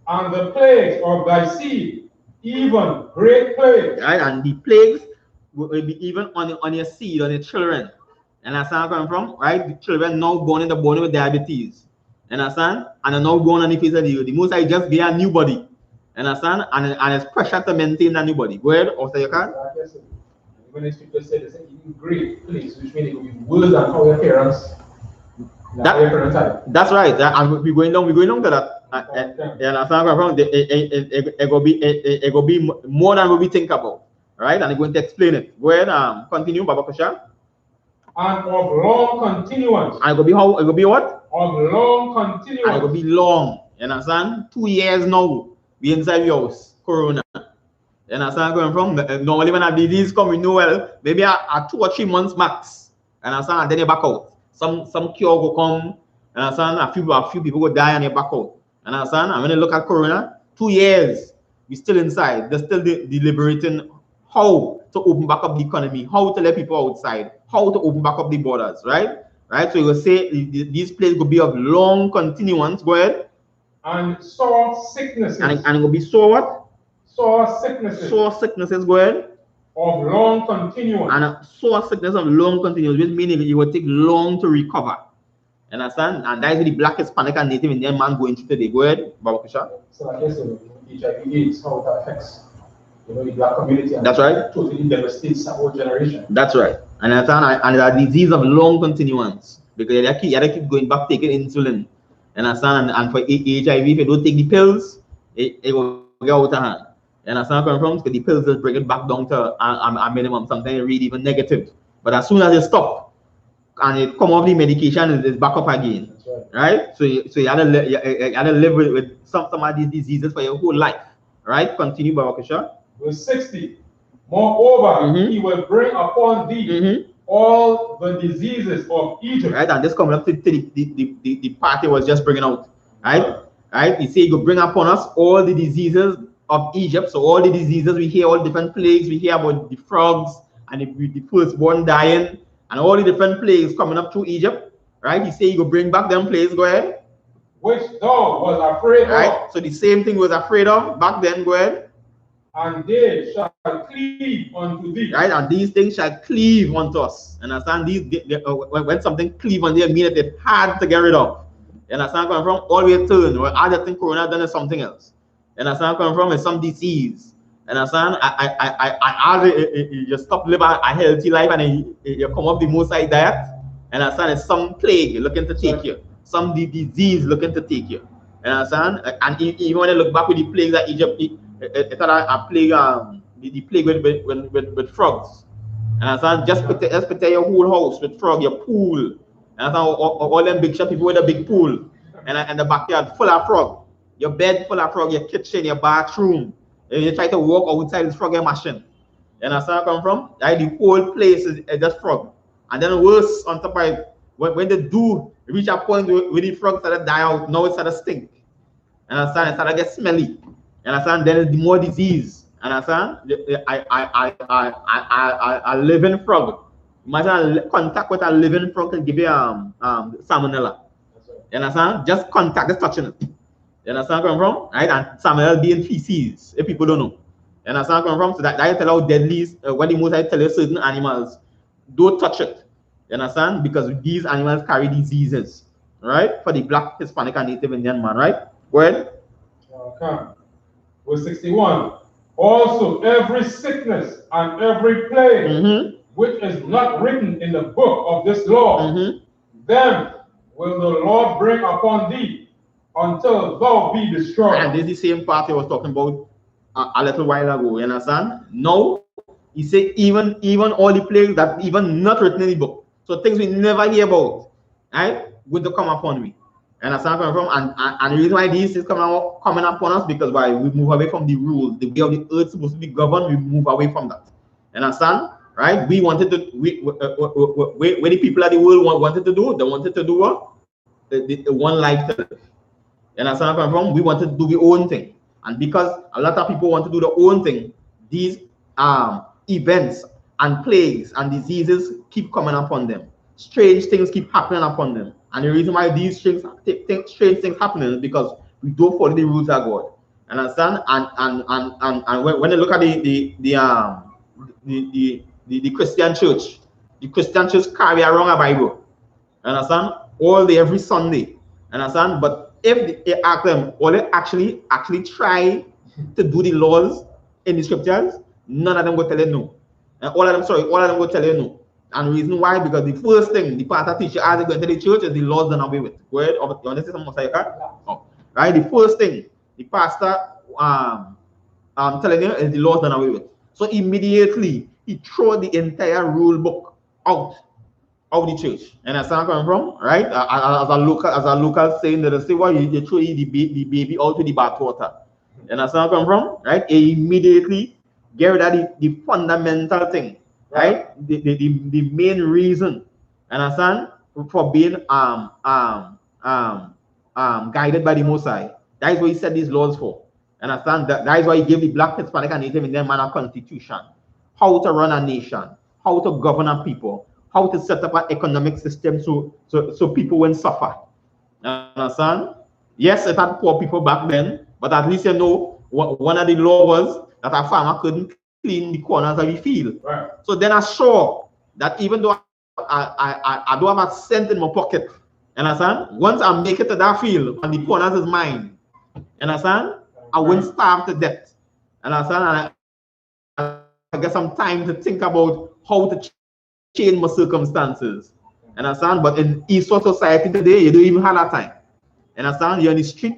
A: And the plagues of thy seed, even great plagues.
B: Right? And the plagues will be even on your seed, on your children. And that's where I'm coming from, right? The children now born in the body with diabetes. Understand? And are now born on the face of the earth. The Most High just get a new body. Understand? And it's pressure to maintain that new body. Go ahead, after your card.
A: When the scripture said it's even great plagues, which means it will be worse than how your parents.
B: That's right. And we're going down to that. And understand where I'm from? It will be more than what we think about. Right? And I'm going to explain it. Go ahead, continue, Babakasha.
A: And of long continuance.
B: And it will be how? It will be what?
A: Of long continuance.
B: And it will be long. You understand? 2 years now. We inside your house. Corona. You understand where I'm from? Normally when a disease come, we know well, maybe a 2 or 3 months max. You understand? And then you back out. Some cure will come. You understand? A few people will die and you back out. You understand? And when you look at Corona, 2 years, we still inside. They're still deliberating how to open back up the economy, how to let people outside, how to open back up the borders, right? Right? So you will say these places will be of long continuance. Go ahead.
A: And sore sicknesses.
B: And it will be sore what?
A: Sore sicknesses.
B: Sore sicknesses, go ahead.
A: Of long continuance.
B: And a sore sickness of long continuance, which meaning it will take long to recover. Understand? And that is the black, Hispanic, and Native Indian man going through today. Go ahead, Babakasha.
A: So I guess HIV/AIDS, how it affects the black community. And
B: that's right.
A: Totally devastates our whole generation.
B: That's right. And it's a disease of long continuance because you keep going back taking insulin. Understand? And for HIV, if you don't take the pills, it will get out of hand. Understand where I'm from? Because the pills just bring it back down to a minimum. Sometimes you read even negative. But as soon as you stop and it come off the medication, it's back up again. That's right. Right? So you have to live with some of these diseases for your whole life. Right? Continue, Babakisha.
A: Verse 60. Moreover, he will bring upon thee all the diseases of Egypt.
B: Right, and this coming up to the party was just bringing out. Right? Right? He said he will bring upon us all the diseases of Egypt. So all the diseases we hear, all different plagues we hear about the frogs and the firstborn dying and all the different plagues coming up through Egypt. Right? He said he will bring back them plagues. Go ahead.
A: Which thou was afraid of.
B: So the same thing was afraid of back then. Go ahead.
A: And they shall cleave unto thee.
B: Right, and these things shall cleave unto us. And understand when something cleave on you, mean that it's hard to get rid of. You understand where I'm from? Always turn. Well, other thing Corona done is something else. You understand where I'm from? It's some disease. You understand? You stop living a healthy life and you come up the most side diet. And understand it's some plague looking to take you. Some disease looking to take you. You understand? And even when you look back with the plagues that Egypt, it's a plague, the plague with frogs. And understand? Just protect your whole house with frog, your pool. And understand? All them big shop people with a big pool. And the backyard full of frog. Your bed full of frog, your kitchen, your bathroom. If you try to walk outside, it's frog you're mashing. You understand where I come from? Right? The whole place is just frog. And then worse on top of it, when they do reach a point where the frogs start to die out, now it start to stink. And understand? It start to get smelly. And understand? Then it's more disease. And understand? A living frog. Imagine contact with a living frog can give you salmonella. You understand? Just contact, just touching it. You understand where I'm from? Right? And salmonella being feces, if people don't know. You understand where I'm from? So that tell how deadly, what the most I tell you, certain animals, don't touch it. You understand? Because these animals carry diseases. Right? For the black, Hispanic, and Native Indian man, right? Go ahead.
A: Okay. Verse 61. Also, every sickness and every plague which is not written in the book of this law, them will the Lord bring upon thee until thou be destroyed.
B: And this is the same part I was talking about a little while ago. You understand? Now, he said even all the plagues that even not written in the book. So things we never hear about, right? Would to come upon me. And understand where I'm from? And the reason why these is coming upon us because why we move away from the rules, the way of the earth supposed to be governed, we move away from that. You understand? Right? We wanted to where the people of the world wanted to do, they wanted to do what? The one life to live. You understand where I'm from? We wanted to do the own thing. And because a lot of people want to do their own thing, these events and plagues and diseases keep coming upon them. Strange things keep happening upon them. And the reason why these strange things happening is because we don't follow the rules of God. Understand? And when you look at the Christian church carry around a Bible. Understand? All day, every Sunday. Understand? But if they ask them, or they actually try to do the laws in the scriptures, none of them will tell you no. And all of them will tell you no. And the reason why, because the first thing the pastor teacher as they go into the church is the laws done away with. Go ahead, you want to say something, Mosaic? Oh. Right? The first thing the pastor telling you is the laws done away with. So immediately he threw the entire rule book out of the church. And that's where I'm coming from, right? As a local saying that they say, well, you throw the baby out to the bathwater. And that's where I'm coming from, right? He immediately get rid of the fundamental thing. Right? The main reason, understand, for being guided by the Most High. That is what he set these laws for. Understand? That is why he gave the black, Hispanic, and Native Indian man a constitution. How to run a nation, how to govern a people, how to set up an economic system so people won't suffer. Understand? Yes, it had poor people back then, but at least you know one of the laws was that a farmer couldn't clean the corners of the field.
A: Right.
B: So then I saw that even though I don't have a cent in my pocket, understand? Once I make it to that field and the corners is mine, understand? I won't starve to death. Understand? And I get some time to think about how to change my circumstances. Understand? But in Eastern society today, you don't even have that time. Understand? You're on the street,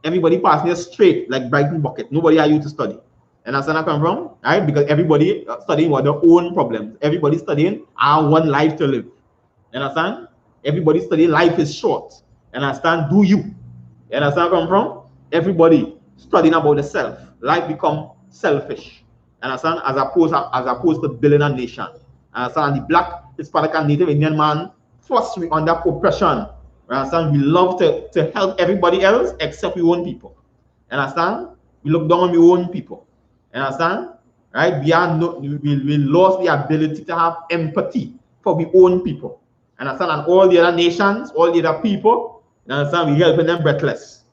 B: everybody passing you straight like Brighton bucket. Nobody are you to study. And that's where I come from, right? Because everybody studying what their own problems. Everybody studying our one life to live. You understand? Everybody studying life is short. And understand? Do you? You understand where I come from? Everybody studying about the self. Life become selfish. Understand? As opposed to building a nation. Understand? The black, Hispanic, and Native Indian man, first we under oppression. Understand? We love to help everybody else except we own people. Understand? We look down on our own people. Understand? Right? We lost the ability to have empathy for our own people. Understand? And all the other nations, all the other people, understand? We helping them breathless.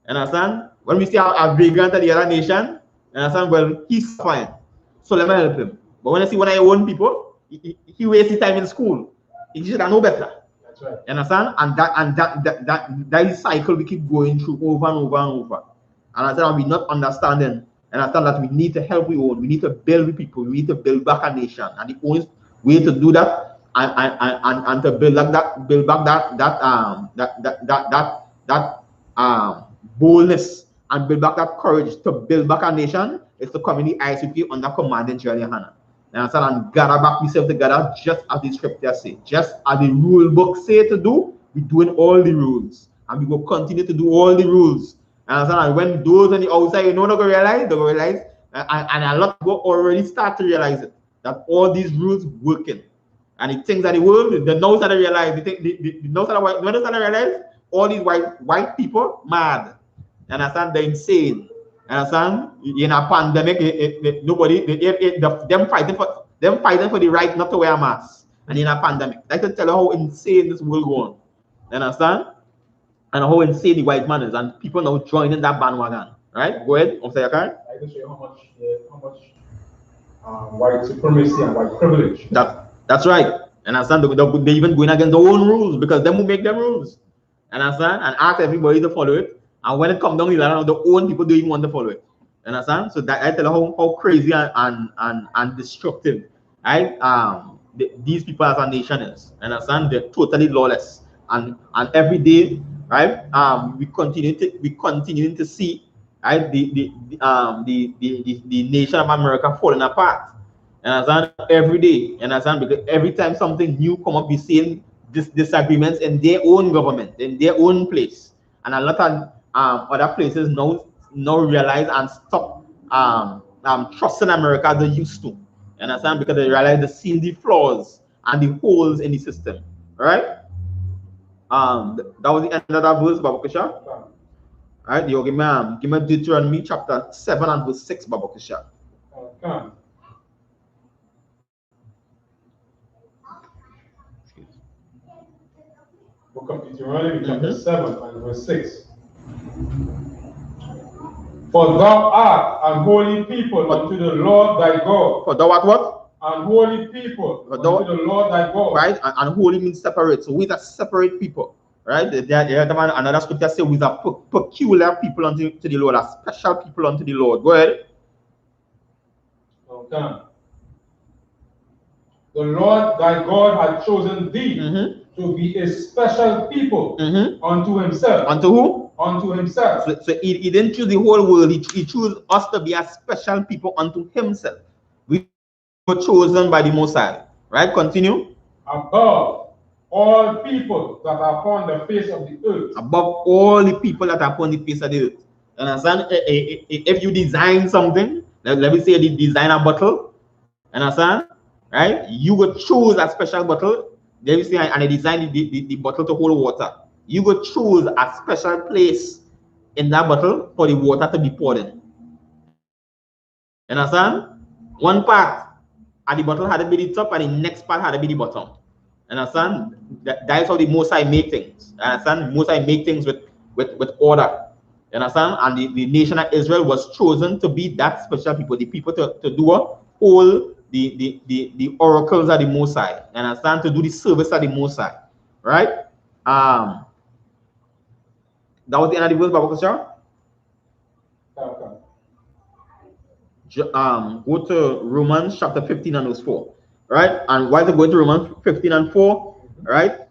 B: Understand? When we see a vagrant to the other nation, understand? Well, he's fine. So let me help him. But when I see one of your own people, he wastes his time in school. He should know better.
A: That's right.
B: Understand? And that is cycle we keep going through over and over and over. And I said, we not understanding. And I understand that we need to help we own. We need to build with people. We need to build back a nation. And the only way to do that and to build back that boldness and build back that courage to build back a nation is to come in the I.S.U.P.K under command in GEN.YAHANNA. And gather back ourselves together just as the scripture say, just as the rule book say to do. We're doing all the rules, and we will continue to do all the rules. And when those on the outside, not going to realize, and a lot of people already start to realize it, that all these rules working. And the things that the world, the now start to realize, the now start to realize, all these white people mad. Understand? They're insane. Understand? In a pandemic, them fighting for the right not to wear a mask. And in a pandemic, I can tell you how insane this world going. Understand? And how insane the white man is, and people now joining that bandwagon. Right? Go ahead, Mr. Yakar.
A: I can show you how much white supremacy and white privilege.
B: That's right. And understand? They even going against their own rules because them will make them rules. And understand? And ask everybody to follow it. And when it comes down, the own people don't even want to follow it. Understand? So that I tell you how crazy and destructive, right? These people as a nation is. Understand? They're totally lawless. And every day, right? We continue to see, right? The nation of America falling apart. Understand? Every day. Understand? Because every time something new come up, we see disagreements in their own government, in their own place, and a lot of other places now realize and stop trusting America as they used to. Understand? Because they realize they see the flaws and the holes in the system. Right? That was the end of that verse, Babakisha. All right, you give me Deuteronomy chapter 7 and verse 6, Babakisha.
A: Okay. Book of Deuteronomy chapter 7 and verse 6. For thou art an holy people unto the Lord thy God.
B: For thou art what?
A: An holy people unto the Lord thy God.
B: Right? And holy means separate. So we are separate people. Right? Another scripture says we are peculiar people unto the Lord, a special people unto the Lord. Go ahead.
A: Okay. The Lord thy God had chosen thee to be a special people unto himself.
B: Unto who?
A: Unto himself.
B: So he didn't choose the whole world. He chose us to be a special people unto himself. We were chosen by the Most High. Right? Continue.
A: Above all people that are upon the face of the earth.
B: Above all the people that are upon the face of the earth. Understand? If you design something, let me say you design a bottle. Understand? Right? You would choose a special bottle. Let me say, and I design the bottle to hold water. You would choose a special place in that bottle for the water to be poured in. Understand? One part at the bottle had to be the top, and the next part had to be the bottom. Understand? That is how the Most High make things. Understand? Most High make things with order. Understand? And the nation of Israel was chosen to be that special people, the people to do all the oracles of the Most High. Understand? To do the service of the Most High. Right? That was the end of the verse, Baba Kusha. Go to Romans chapter 15 and verse 4. Right? And while they're going to Romans 15 and 4, right?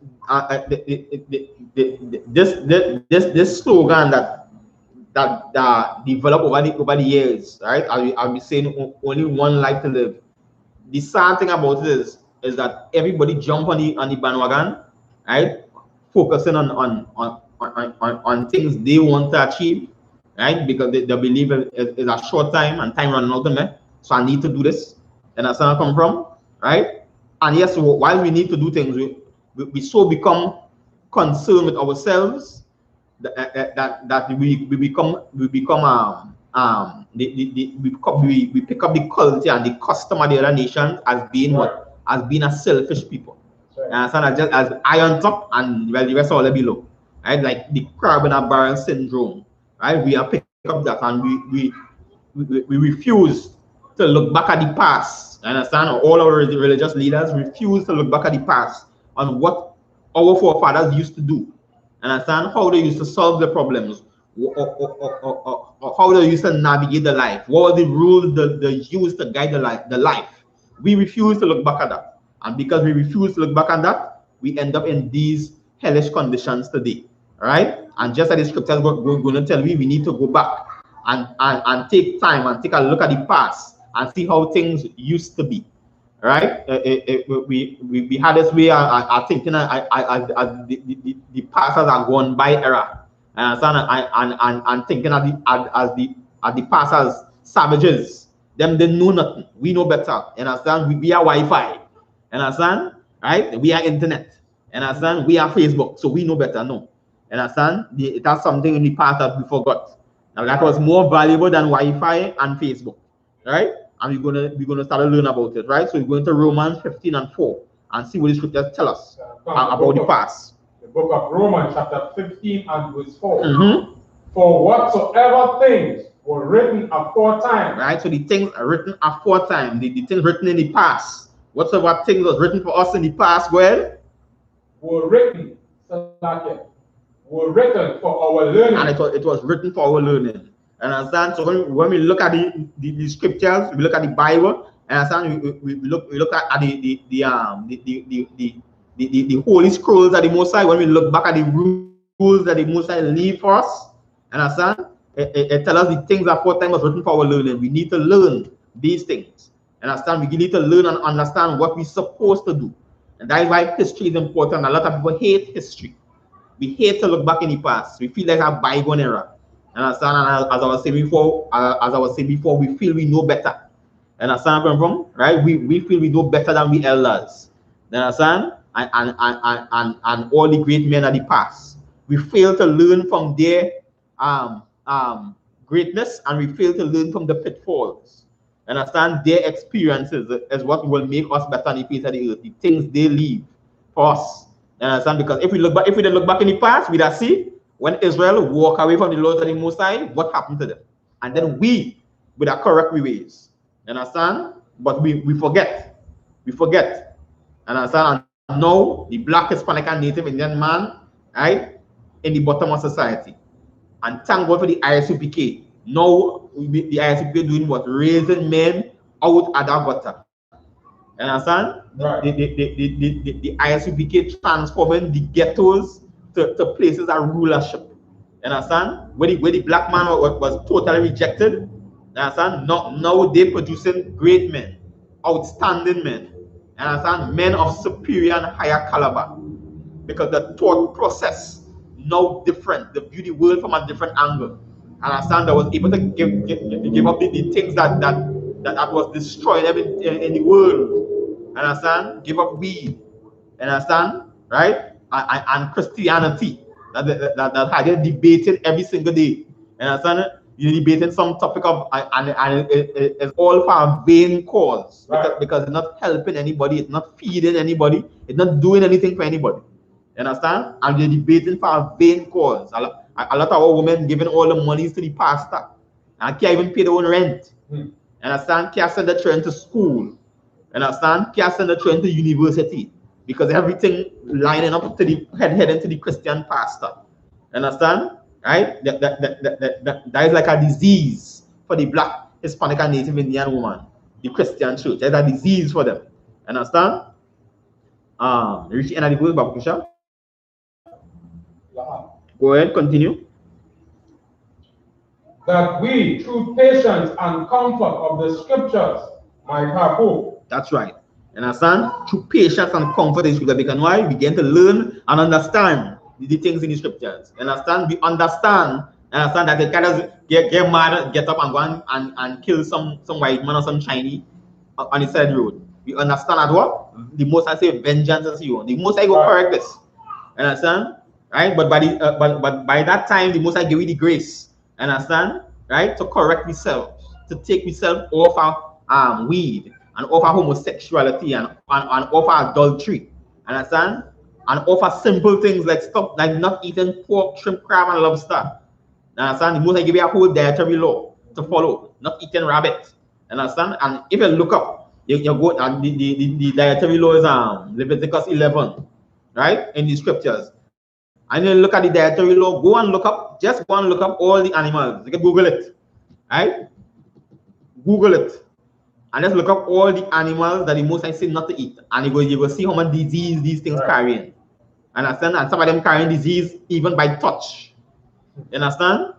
B: This slogan that developed over the years, right? I'll be saying only one life to live. The sad thing about it is that everybody jump on the bandwagon, right? Focusing on things they want to achieve, right? Because they believe it's a short time and time running out of me, so I need to do this. And that's where I come from, right? And yes, while we need to do things, we so become concerned with ourselves that we pick up the culture and the custom of the other nations as being what, as being a selfish people. And so just as I on top and well the rest all below, right? Like the crab in a barrel syndrome, right? We are pick up that and we refuse to look back at the past. Understand? All our religious leaders refuse to look back at the past on what our forefathers used to do. Understand? How they used to solve the problems, or how they used to navigate the life. What were the rules they used to guide the life? We refuse to look back at that. And because we refuse to look back at that, we end up in these hellish conditions today. All right? And just as the scriptures we're going to tell me, we need to go back and take time and take a look at the past and see how things used to be. Right? We had this way of thinking as the pastors are gone by era. And thinking as the pastors savages. Them they know nothing. We know better. Understand? We are Wi-Fi. Understand? Right? We are internet. Understand? We are Facebook. So we know better. No. Understand? That's something in the past that we forgot. Now that was more valuable than Wi-Fi and Facebook. Right? And we're gonna start to learn about it, right? So we're going to Romans 15:4 and see what the scriptures tell us about the past.
A: The book of Romans, chapter 15 and verse 4. For whatsoever things were written aforetime.
B: Right? So the things are written aforetime, the things written in the past. Whatsoever things was written for us in the past, well,
A: were written for our learning.
B: And it was written for our learning. Understand? So when we look at the scriptures, we look at the Bible, understand? We look at the holy scrolls of the Most High. When we look back at the rules that the Most High leave for us, understand? It tells us the things that aforetime was written for our learning. We need to learn these things. Understand? We need to learn and understand what we're supposed to do. And that is why history is important. A lot of people hate history. We hate to look back in the past. We feel like a bygone era. Understand? And as I was saying before, we feel we know better. Understand where I'm from? Right? We feel we know better than we elders. Understand? And all the great men of the past. We fail to learn from their greatness, and we fail to learn from the pitfalls. Understand? Their experiences is what will make us better on the face of the earth. The things they leave for us. Understand? Because if we didn't look back in the past, we'd have see when Israel walk away from the laws of the Most High, what happened to them? And then we would have correct we ways. Understand? But we forget. We forget. Understand? And now the Black, Hispanic, and Native Indian man, right, in the bottom of society. And thank God for the I.S.U.P.K. Now the I.S.U.P.K. doing what? Raising men out of that gutter. Understand?
A: Right.
B: The I.S.U.P.K. transforming the ghettos to places of rulership. Understand? Where the black man was totally rejected. Understand? Now they producing great men, outstanding men. Understand? Men of superior and higher caliber. Because the thought process now different. They view the world from a different angle. Understand? That was able to give up the things that was destroying in the world. Understand? Give up weed. Understand? Right? And Christianity. That had you debating every single day. Understand? You're debating some topic of and it's all for a vain cause.
A: Right.
B: Because it's not helping anybody, it's not feeding anybody, it's not doing anything for anybody. You understand? And you're debating for a vain cause. A lot of our women giving all the monies to the pastor and can't even pay their own rent. Understand? Can't send the children to school. Understand? Can't send the children to university because everything lining up to the heading to the Christian pastor. Understand? Right? That is like a disease for the Black, Hispanic, and Native Indian woman. The Christian church. It's a disease for them. Understand? Reach the end of the verse, Babu Kisha. Go ahead, continue.
A: That we, through patience and comfort of the scriptures, might have hope.
B: That's right. Understand? Through patience and comfort in the scripture, because why? We begin to learn and understand the things in the scriptures. Understand? We understand Understand that they kind of get mad, get up and go and kill some white man or some Chinese on the side road. We understand that what? The most I say vengeance is you. The most I go correct this. Understand? Right? But by the but by that time, the most I give you the grace. Understand? Right? To correct myself, to take myself off our weed and off our homosexuality and off our adultery. Understand? And offer simple things like stop, like not eating pork, shrimp, crab, and lobster. Understand? The most I give you a whole dietary law to follow, not eating rabbit. Understand? And if you look up, you go and the dietary law is Leviticus 11, right? In the scriptures. And you look at the dietary law, go and look up, just go and look up all the animals. You can Google it. Right? Google it. And just look up all the animals that the most I say not to eat. And you will see how much disease these things carrying. Understand? And some of them carrying disease even by touch. You understand?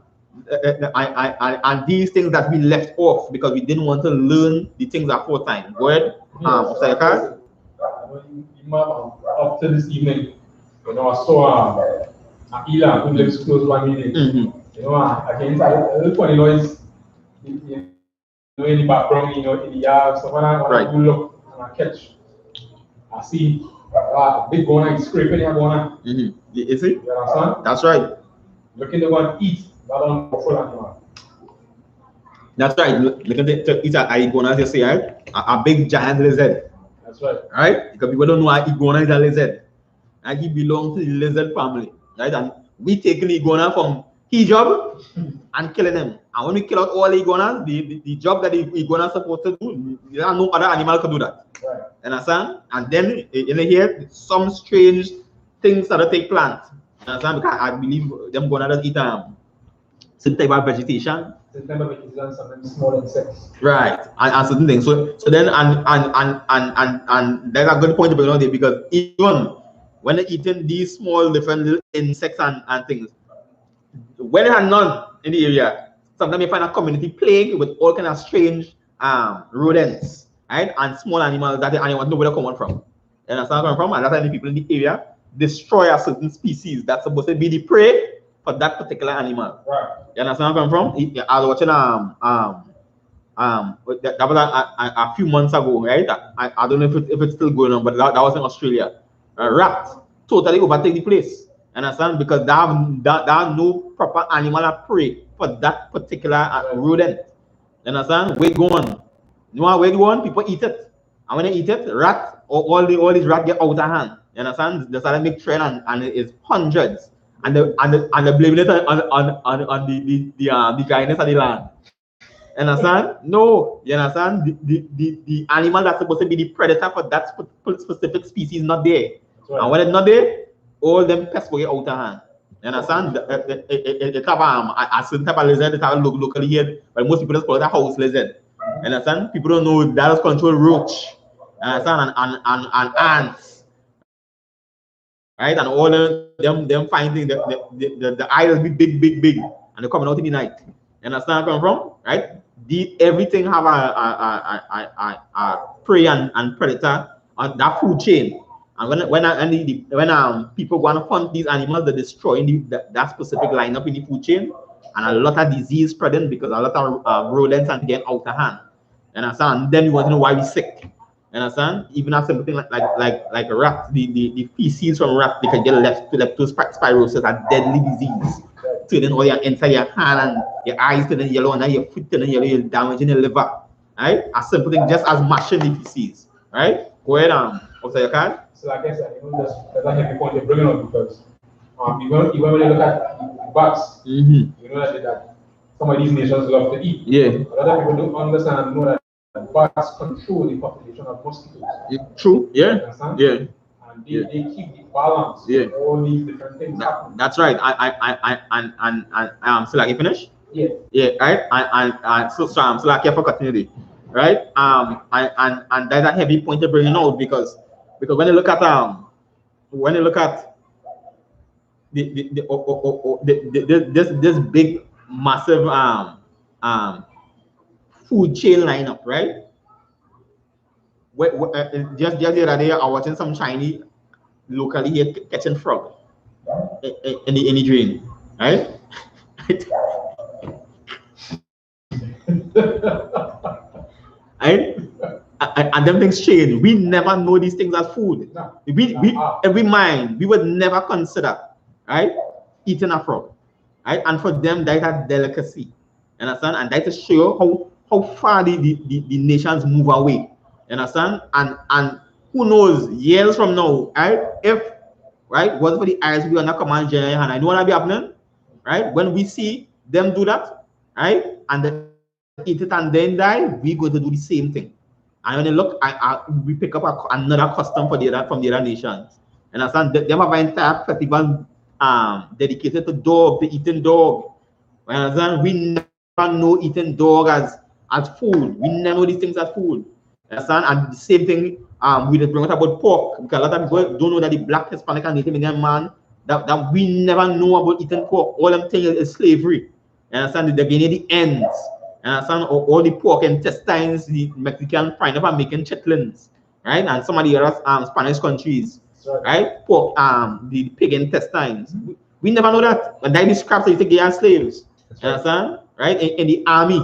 B: And these things that we left off because we didn't want to learn the things aforetime. Go ahead.
C: Up to this evening, you know, I saw Ela who lives close by me. You know, I can tell a little funny noise. You know, in the background, you know, in the yard. So when I do look and I catch, I see a big goner is scraping your goner.
B: You see?
C: You understand?
B: That's right.
C: Looking to go and eat, not on full animal.
B: That's right. Looking to eat an iguana, as you say, right? A big giant lizard.
C: That's right.
B: Right? Because people don't know an iguana is a lizard. And he belongs to the lizard family. Right? And we taking the iguana from his job and killing them. And when we kill out all the iguanas, the job that the iguana is supposed to do, no other animal can do that.
C: Right.
B: Understand? And then in here, some strange things that take place. Understand? Because I believe them gonna just eat certain type of vegetation.
C: Certain type of vegetation, some small insects.
B: Right, and certain things. So then and that's a good point to bring on there because even when they're eating these small different little insects and things, when they are none in the area, sometimes you find a community plague with all kind of strange rodents, right? And small animals that and you want to know where they're coming from. You understand where I'm from? And that's why the people in the area destroy a certain species that's supposed to be the prey for that particular animal.
C: Right.
B: You understand where I'm from? I was watching that was a few months ago, right? I don't know if it's still going on, but that was in Australia. A rat totally overtake the place. Understand? Because there are no proper animal prey for that particular rodent. You understand? Where going? You know where going? People eat it. And when they eat it, all these rats get out of hand. You understand? They start to make trend and it's hundreds. And they blame it on the dryness of the land. You understand? No, you understand? The animal that's supposed to be the predator for that specific species is not there. Right. And when it's not there, all them pests will get out of hand. You understand? It have a certain type of lizard that have locally here, but most people just call it a house lizard. You understand? People don't know that is control roach. You understand? And ants. Right? And all them finding the eyes will be big, and they're coming out in the night. You understand where I'm from? Right? Everything have a prey and predator on that food chain. And when people go and hunt these animals, they're destroying that specific lineup in the food chain, and a lot of disease spreading because a lot of rodents are getting out of hand. You understand? And then you want to know why we're sick. You understand? Even a simple thing like a rat, the feces from rat, they can get leptospirosis, a deadly disease. Turning all your inside your hand and your eyes turning yellow and then your foot turning yellow, you're damaging your liver. Right? A simple thing just as mashing the feces. Right? Go ahead, Officer Yakan.
C: So like I said, that's a heavy point you're bringing up because even when you look at bats, you know that some of these nations love to eat.
B: Yeah.
C: A lot of people don't understand and know that bats control the population of mosquitoes.
B: True. Yeah. Yeah.
C: And they keep the balance.
B: Yeah.
C: All these different things happen.
B: That's right. So like you finish?
C: Yeah.
B: Yeah. Right. So I'm still like here for continuity. Right. And that's a heavy point to bring out because when you look at this big massive food chain lineup, right? Just the other day, I was watching some Chinese locally here catching frog in the drain, right? Right? And them things change. We never know these things as food.
C: No.
B: Every mind, we would never consider, right, eating a frog, right? And for them, that is a delicacy. You understand? And that is show how far the nations move away. You understand? And who knows, years from now, right? If right, was for the I.S.U.P.K on the command GEN.YAHANNA, you know what will be happening? Right? When we see them do that, right? And they eat it and then die, we go to do the same thing. And when they look, we pick up another custom for from the other nations. And understand? They have an entire festival dedicated to dog, to eating dog. You understand? We never know eating dog as food. We never know these things as food. You understand? And the same thing we just bring out about pork, because a lot of people don't know that the black, Hispanic, and Native Indian man that we never know about eating pork. All them things is slavery. You understand? The beginning, the ends. You understand? All the pork intestines, the Mexican pineapple making chitlins, right? And some of the other Spanish countries, right? Pork, the pig intestines. We never know that. And that is scraps that you take as slaves. You understand? Right? In the army,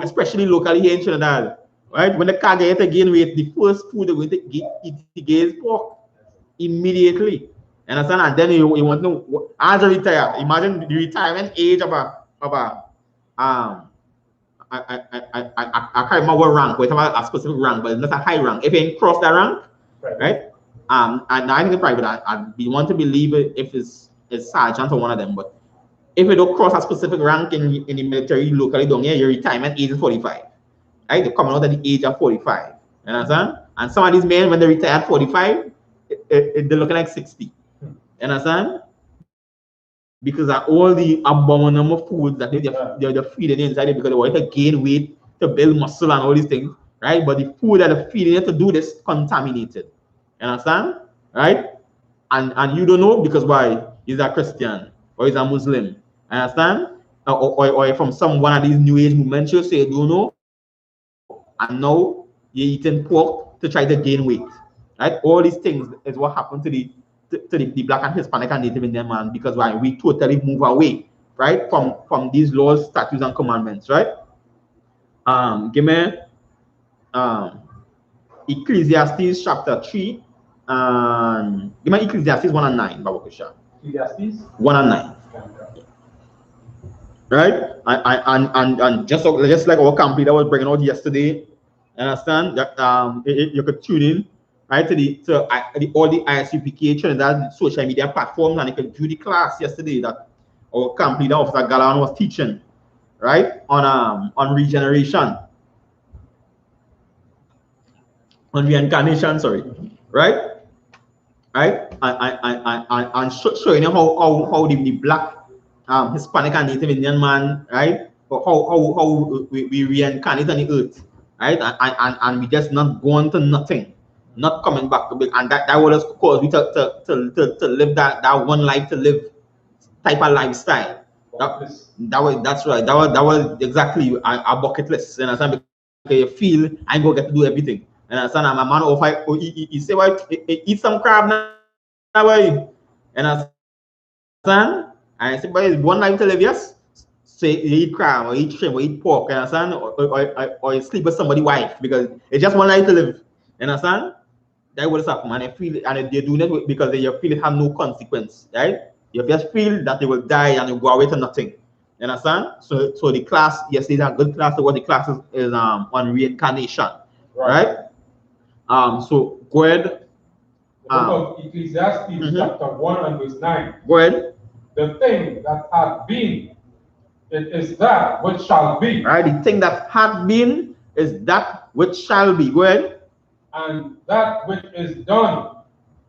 B: especially locally here in Trinidad. Right? When the car get again with the first food they're going to eat is pork immediately. You understand? And then you want to know as a retire. Imagine the retirement age of a I can't remember what rank, whatever a specific rank, but it's not a high rank. If you cross that rank, right? And I think it's private. I want to believe it if it's sergeant or one of them, but if you don't cross a specific rank in the military locally down here, your retirement age is 45. Right? They're coming out at the age of 45. You understand? And some of these men, when they retire at 45, they're looking like 60. You understand? Because of all the abominable foods that they're feeding inside it, because they want to gain weight, to build muscle and all these things, right? But the food that they're feeding it to do this contaminated. You understand? Right? And you don't know because why? He's a Christian or he's a Muslim. You understand? Or from one of these new age movements, you say you don't know. And now you're eating pork to try to gain weight, right? All these things is what happened to the black and Hispanic and Native Indian man, because why? We totally move away, right, from these laws, statutes, and commandments, right? Give me Ecclesiastes chapter 3, and give me Ecclesiastes 1 and 9, Babakusha.
C: Ecclesiastes
B: 1 and 9. Right? And just like our company that was bringing out yesterday, understand that you could tune in, right, to all the I.S.U.P.K Trinidad social media platforms, and you could view the class yesterday that our company that Officer Galan was teaching, right, on regeneration, on reincarnation, sorry, right, and showing you how the black, Hispanic and Native Indian man, right, how we reincarnate on the earth, right, and we just not going to nothing, not coming back to big, and that was cause we to live that one life to live type of lifestyle. That's right. That was exactly our bucket list. You understand? Because you feel I ain't gonna get to do everything. You understand? I'm a man of he say what, eat some crab now, boy. You understand? And I say, but it's one life to live, yes. Say you eat crab or eat shrimp or eat pork, you understand? Or you sleep with somebody's wife, because it's just one life to live. You understand? That was happening, and I feel it, and they're doing it because they feel it have no consequence, right? You just feel that they will die and you go away to nothing. You understand? So the class yesterday is a good class. So what the class is on reincarnation, right? So go ahead.
C: The book of Ecclesiastes chapter 1 and verse 9.
B: Go ahead.
C: The thing that had been, it is that which shall be.
B: Right. The thing that had been is that which shall be. Go ahead.
C: And that which is done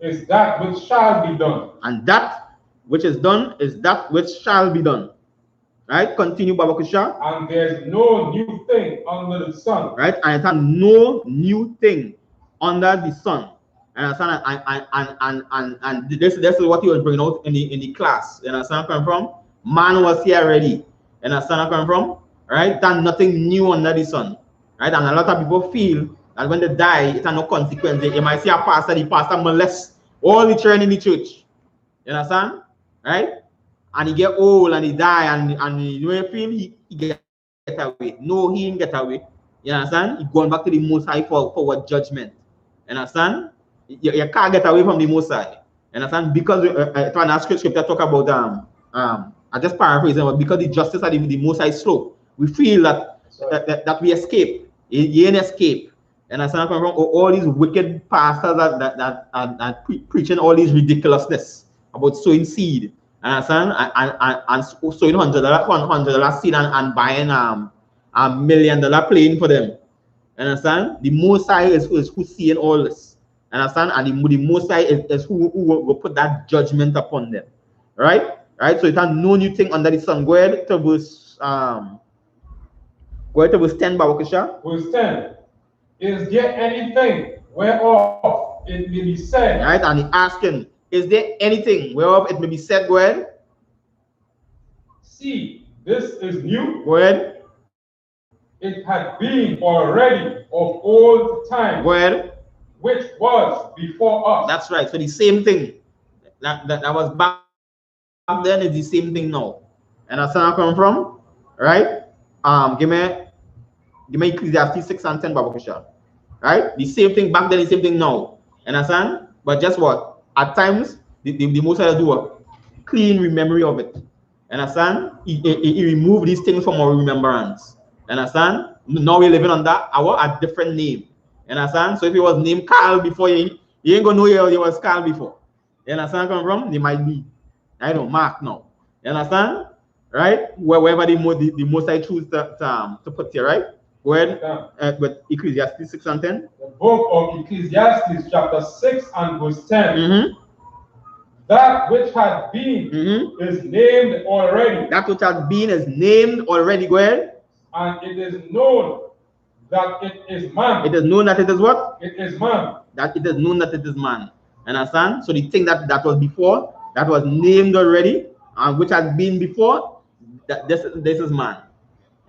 C: is that which shall be done.
B: And that which is done is that which shall be done. Right? Continue, Babakusha.
C: And there's no new thing under the sun.
B: Right? And it's no new thing under the sun. And this is what he was bringing out in the class. You understand where I'm from? Man was here already. You understand where I'm from? Right? There's nothing new under the sun. Right? And a lot of people feel that when they die, it has no consequence. You might see a pastor, the pastor molests all the children in the church. You understand? Right? And he get old and he die, and you know, you feel he get away. No, he didn't get away. You understand? He going back to the Most High for what judgment. You understand? You can't get away from the Most High. You understand? Because scripture talk about I just paraphrasing, but because the justice of the Most High slow, we feel that we escape. You ain't escape. And as from all these wicked pastors that preaching all these ridiculousness about sowing seed, and sowing $100 seed and buying $1 million plane for them. Understand? The Most High is who's seeing all this. Understand? And the Most High is who will put that judgment upon them. Right? Right? So it has no new thing under the sun. Go ahead to verse 10, Babakisha.
C: Verse 10. Is there anything whereof it may be said?
B: Right? And he asking, is there anything whereof it may be said? Go ahead.
C: See, this is new.
B: Go ahead.
C: It had been already of old time.
B: Go ahead.
C: Which was before us.
B: That's right. So the same thing that was back then is the same thing now. And that's where I come from. Right? Give me Ecclesiastes 6 and 10, Babakisha. Right? The same thing back then, the same thing now. Understand? But just what? At times, the Most High do a clean memory of it. Understand? He remove these things from our remembrance. Understand? Now we're living under a different name. Understand? So if it was named Carl before, you ain't gonna know it was Carl before. You understand where I'm from? They might be, I don't know, Mark now. You understand? Right? Wherever the Most High choose to put here, right? Go ahead with Ecclesiastes 6 and 10.
C: The book of Ecclesiastes, chapter 6 and verse 10.
B: Mm-hmm.
C: That which had been is named already.
B: That which had been is named already. Go ahead.
C: And it is known that it is man.
B: It is known that it is what?
C: It is man.
B: That it is known that it is man. Understand? So the thing that was before, that was named already, and which has been before, that this is man.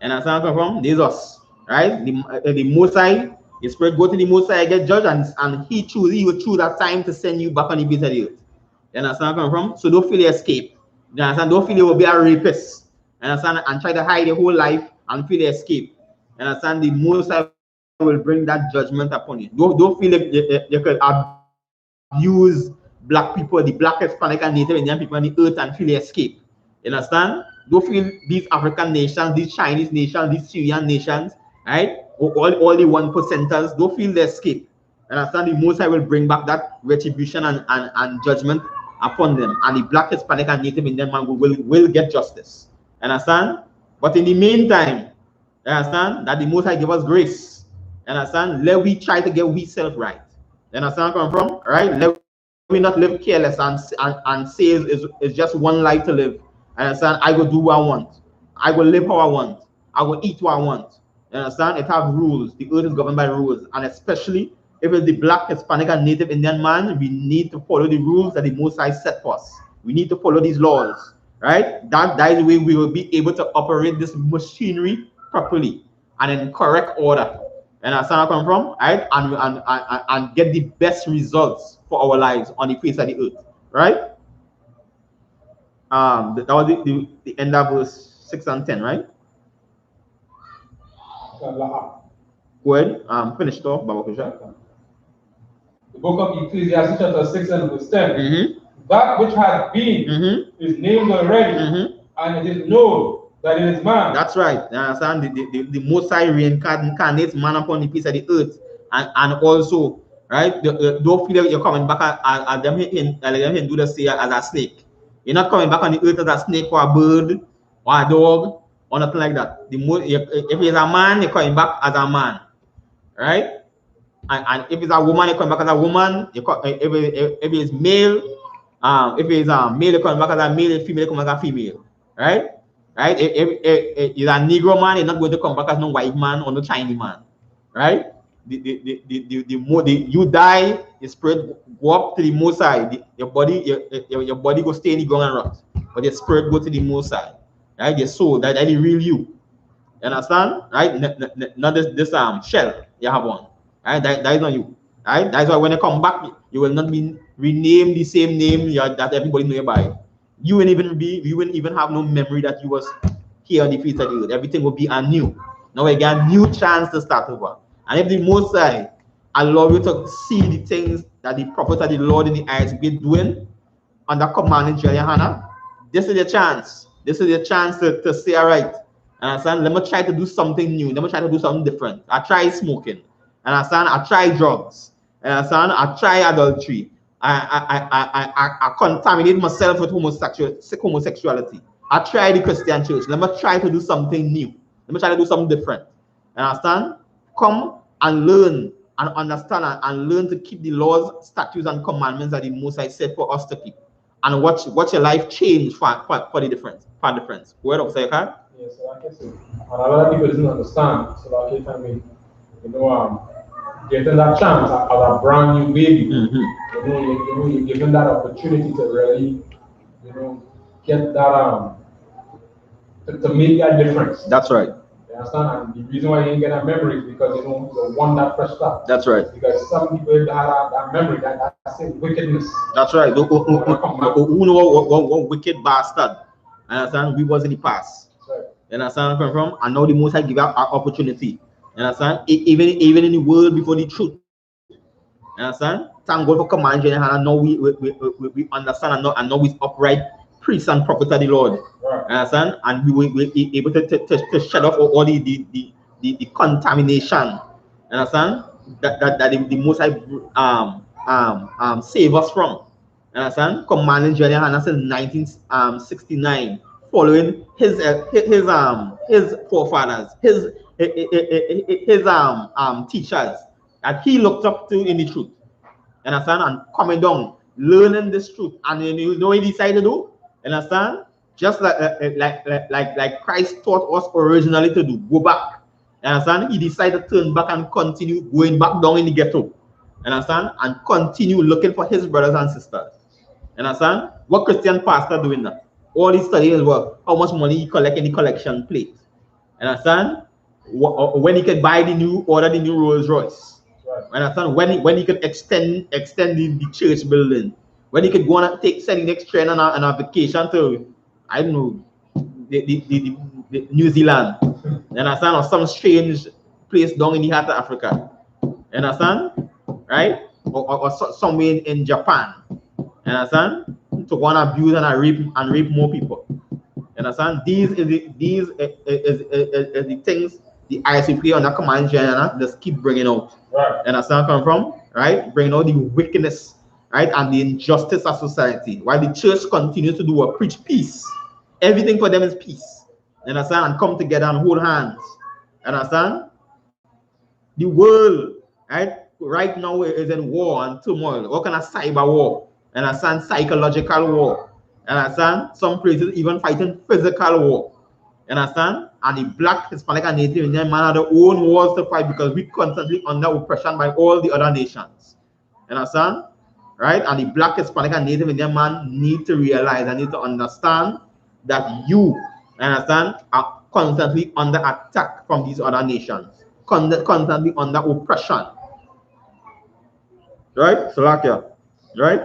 B: Understand where from? This is us. Right? The Most High, the Spirit go to the Most High, get judged, and he will choose that time to send you back on the face of the earth. You understand where I'm from? So don't feel you escape. You understand? Don't feel you will be a rapist. You understand? And try to hide your whole life and feel you escape. You understand? The Most High will bring that judgment upon you. Don't feel like you could abuse black people, the black, Hispanic, and Native Indian people on the earth and feel you escape. You understand? Don't feel these African nations, these Chinese nations, these Syrian nations, right? All the 1%ers, don't feel the escape. And understand? The Most High will bring back that retribution and judgment upon them. And the black, Hispanic, and Native Indian man will get justice. Understand? But in the meantime, understand that the Most High give us grace. Understand? Let we try to get we self right. Understand where I come from? Right? Let we not live careless and say it's just one life to live. Understand? I go do what I want. I will live how I want. I will eat what I want. You understand? It have rules. The earth is governed by rules. And especially if it's the black, Hispanic, and Native Indian man, we need to follow the rules that the Most High set for us. We need to follow these laws. Right? That is the way we will be able to operate this machinery properly and in correct order. And that's where I come from, right? And get the best results for our lives on the face of the earth. Right? That was the end of verse 6 and 10, right? Go ahead. Finish it off, Babakisha.
C: The book of Ecclesiastes, chapter 6 and verse 10. That which had been is named already, and it is known that it is man.
B: That's right. You understand? The Most High reincarnates man upon the face of the earth, and also, right? Don't feel like you're coming back at them and do the say as a snake. You're not coming back on the earth as a snake or a bird or a dog or nothing like that. If he's a man, you're coming back as a man, right? And if it's a woman, you're coming back as a woman. If it's male, if it's a male, you're coming back as a male. If female, you're coming back as a female, right? Right? If you're a Negro man, you're not going to come back as no white man or no Chinese man, right? You die, your spirit go up to the Most High. Your body go stay in the ground and rot, but your spirit go to the Most High, right? Your soul, that the real you. You understand? Right? Not this shell you have on, right? That is not you, right? That's why when you come back, you will not be renamed the same name that everybody know you by. You wouldn't even have no memory that you was here on the face of the earth. Everything will be anew. Now we get a new chance to start over. And if the Most High allow you to see the things that the prophets of the Lord in the I.S.U.P.K doing under command in GEN.YAHANNA, this is your chance. This is your chance to say, all right, understand? Let me try to do something new. Let me try to do something different. I try smoking. Understand? I try drugs. Understand? I try adultery. I contaminate myself with homosexuality. I try the Christian church. Let me try to do something new. Let me try to do something different. Understand? Come and learn and understand and learn to keep the laws, statutes, and commandments that the Most High said for us to keep. And watch your life change for the difference. For difference. Word up, say, okay?
C: Yes, so like I said, and a lot of people didn't understand. So like I mean, getting that chance as a brand new baby, you're given that opportunity to really, get that to make that difference.
B: That's right.
C: You understand? And the reason why you ain't get that memory is because you want that fresh start.
B: That's right.
C: Because some people have that memory, that's wickedness.
B: That's right. Who know what wicked bastard? You understand? We was in the past.
C: Right.
B: You understand where I'm from? And now the Most High give out our opportunity. You understand? Even in the world before the truth. You understand? Thank God for command and now we understand and now we upright priests and prophets of the Lord.
C: Right.
B: You understand? And we're able to shut off all the contamination. You understand? That the Most High save us from. You understand? Commanding GEN.YAHANNA since 1969, following his forefathers, his teachers that he looked up to in the truth. You understand? And coming down, learning this truth, and you know what he decided to do? You understand? Just like Christ taught us originally to do, go back. You understand? He decided to turn back and continue going back down in the ghetto. You understand? And continue looking for his brothers and sisters. You understand? What Christian pastor doing that? All he studying is what? How much money he collect in the collection plate. You understand? When he could buy the new Rolls Royce.
C: Right.
B: You understand? When he could extend the church building. When he could go and send the next train on a vacation to, I don't know, the New Zealand. You understand? Or some strange place down in the heart of Africa. You understand? Right? Or somewhere in Japan. You understand? To go and abuse and rape more people. You understand? These is the things the I.S.U.P.K on that command GEN.YAHANNA just keep bringing out.
C: Right.
B: You understand where I'm from? Right? Bringing out the wickedness, right, and the injustice of society. While the church continues to do preach peace. Everything for them is peace. You understand? And come together and hold hands. You understand? The world, right now is in war and turmoil. What kind of cyber war? You understand? Psychological war. You understand? Some places even fighting physical war. You understand? And the Black, Hispanic, and Native Indian man have their own wars to fight because we constantly under oppression by all the other nations. You understand? Right? And the Black, Hispanic, and Native Indian man need to realize and need to understand that you understand, are constantly under attack from these other nations. Constantly under oppression. Right? Salakia. Right?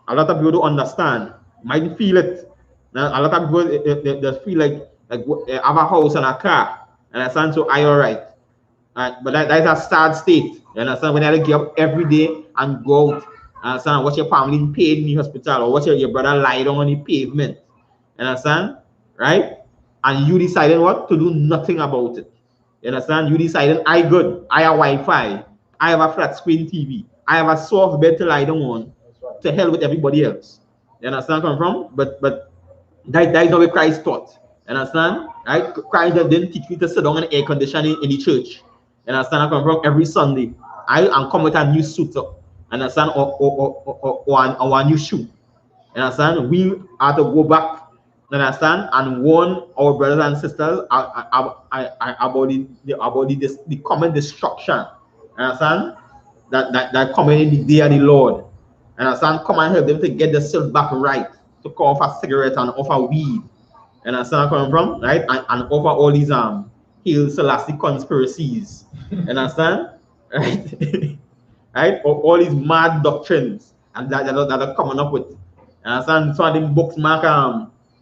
B: A lot of people don't understand. Might feel it. Now, a lot of people they feel like have a house and a car. And understand? So I all right. But that is a sad state. You understand? When you get up every day and go out, understand? Watch your family paid in the hospital, or watch your brother lie down on the pavement. You understand? Right? And you deciding what? To do nothing about it. You understand? You deciding I good, I have Wi-Fi, I have a flat screen TV, I have a soft bed to lie down on.
C: Right.
B: To hell with everybody else. You understand where I'm from? But that is not what Christ taught. You understand? Right? Christ didn't teach you to sit down in air conditioning in the church. You understand where I'm from? Every Sunday, I am come with a new suit up. Understand? Or a new shoe. You understand? We are to go back. Understand? And warn our brothers and sisters about the common destruction. Understand? That coming in the day of the Lord. Understand? Come and help them to get themselves back right. To come off a cigarette and offer weed. Understand where I'm from? Right? And offer all these Hail Selassie conspiracies. Understand? Right? Right? All these mad doctrines and that are coming up with. Understand? Some of them books mark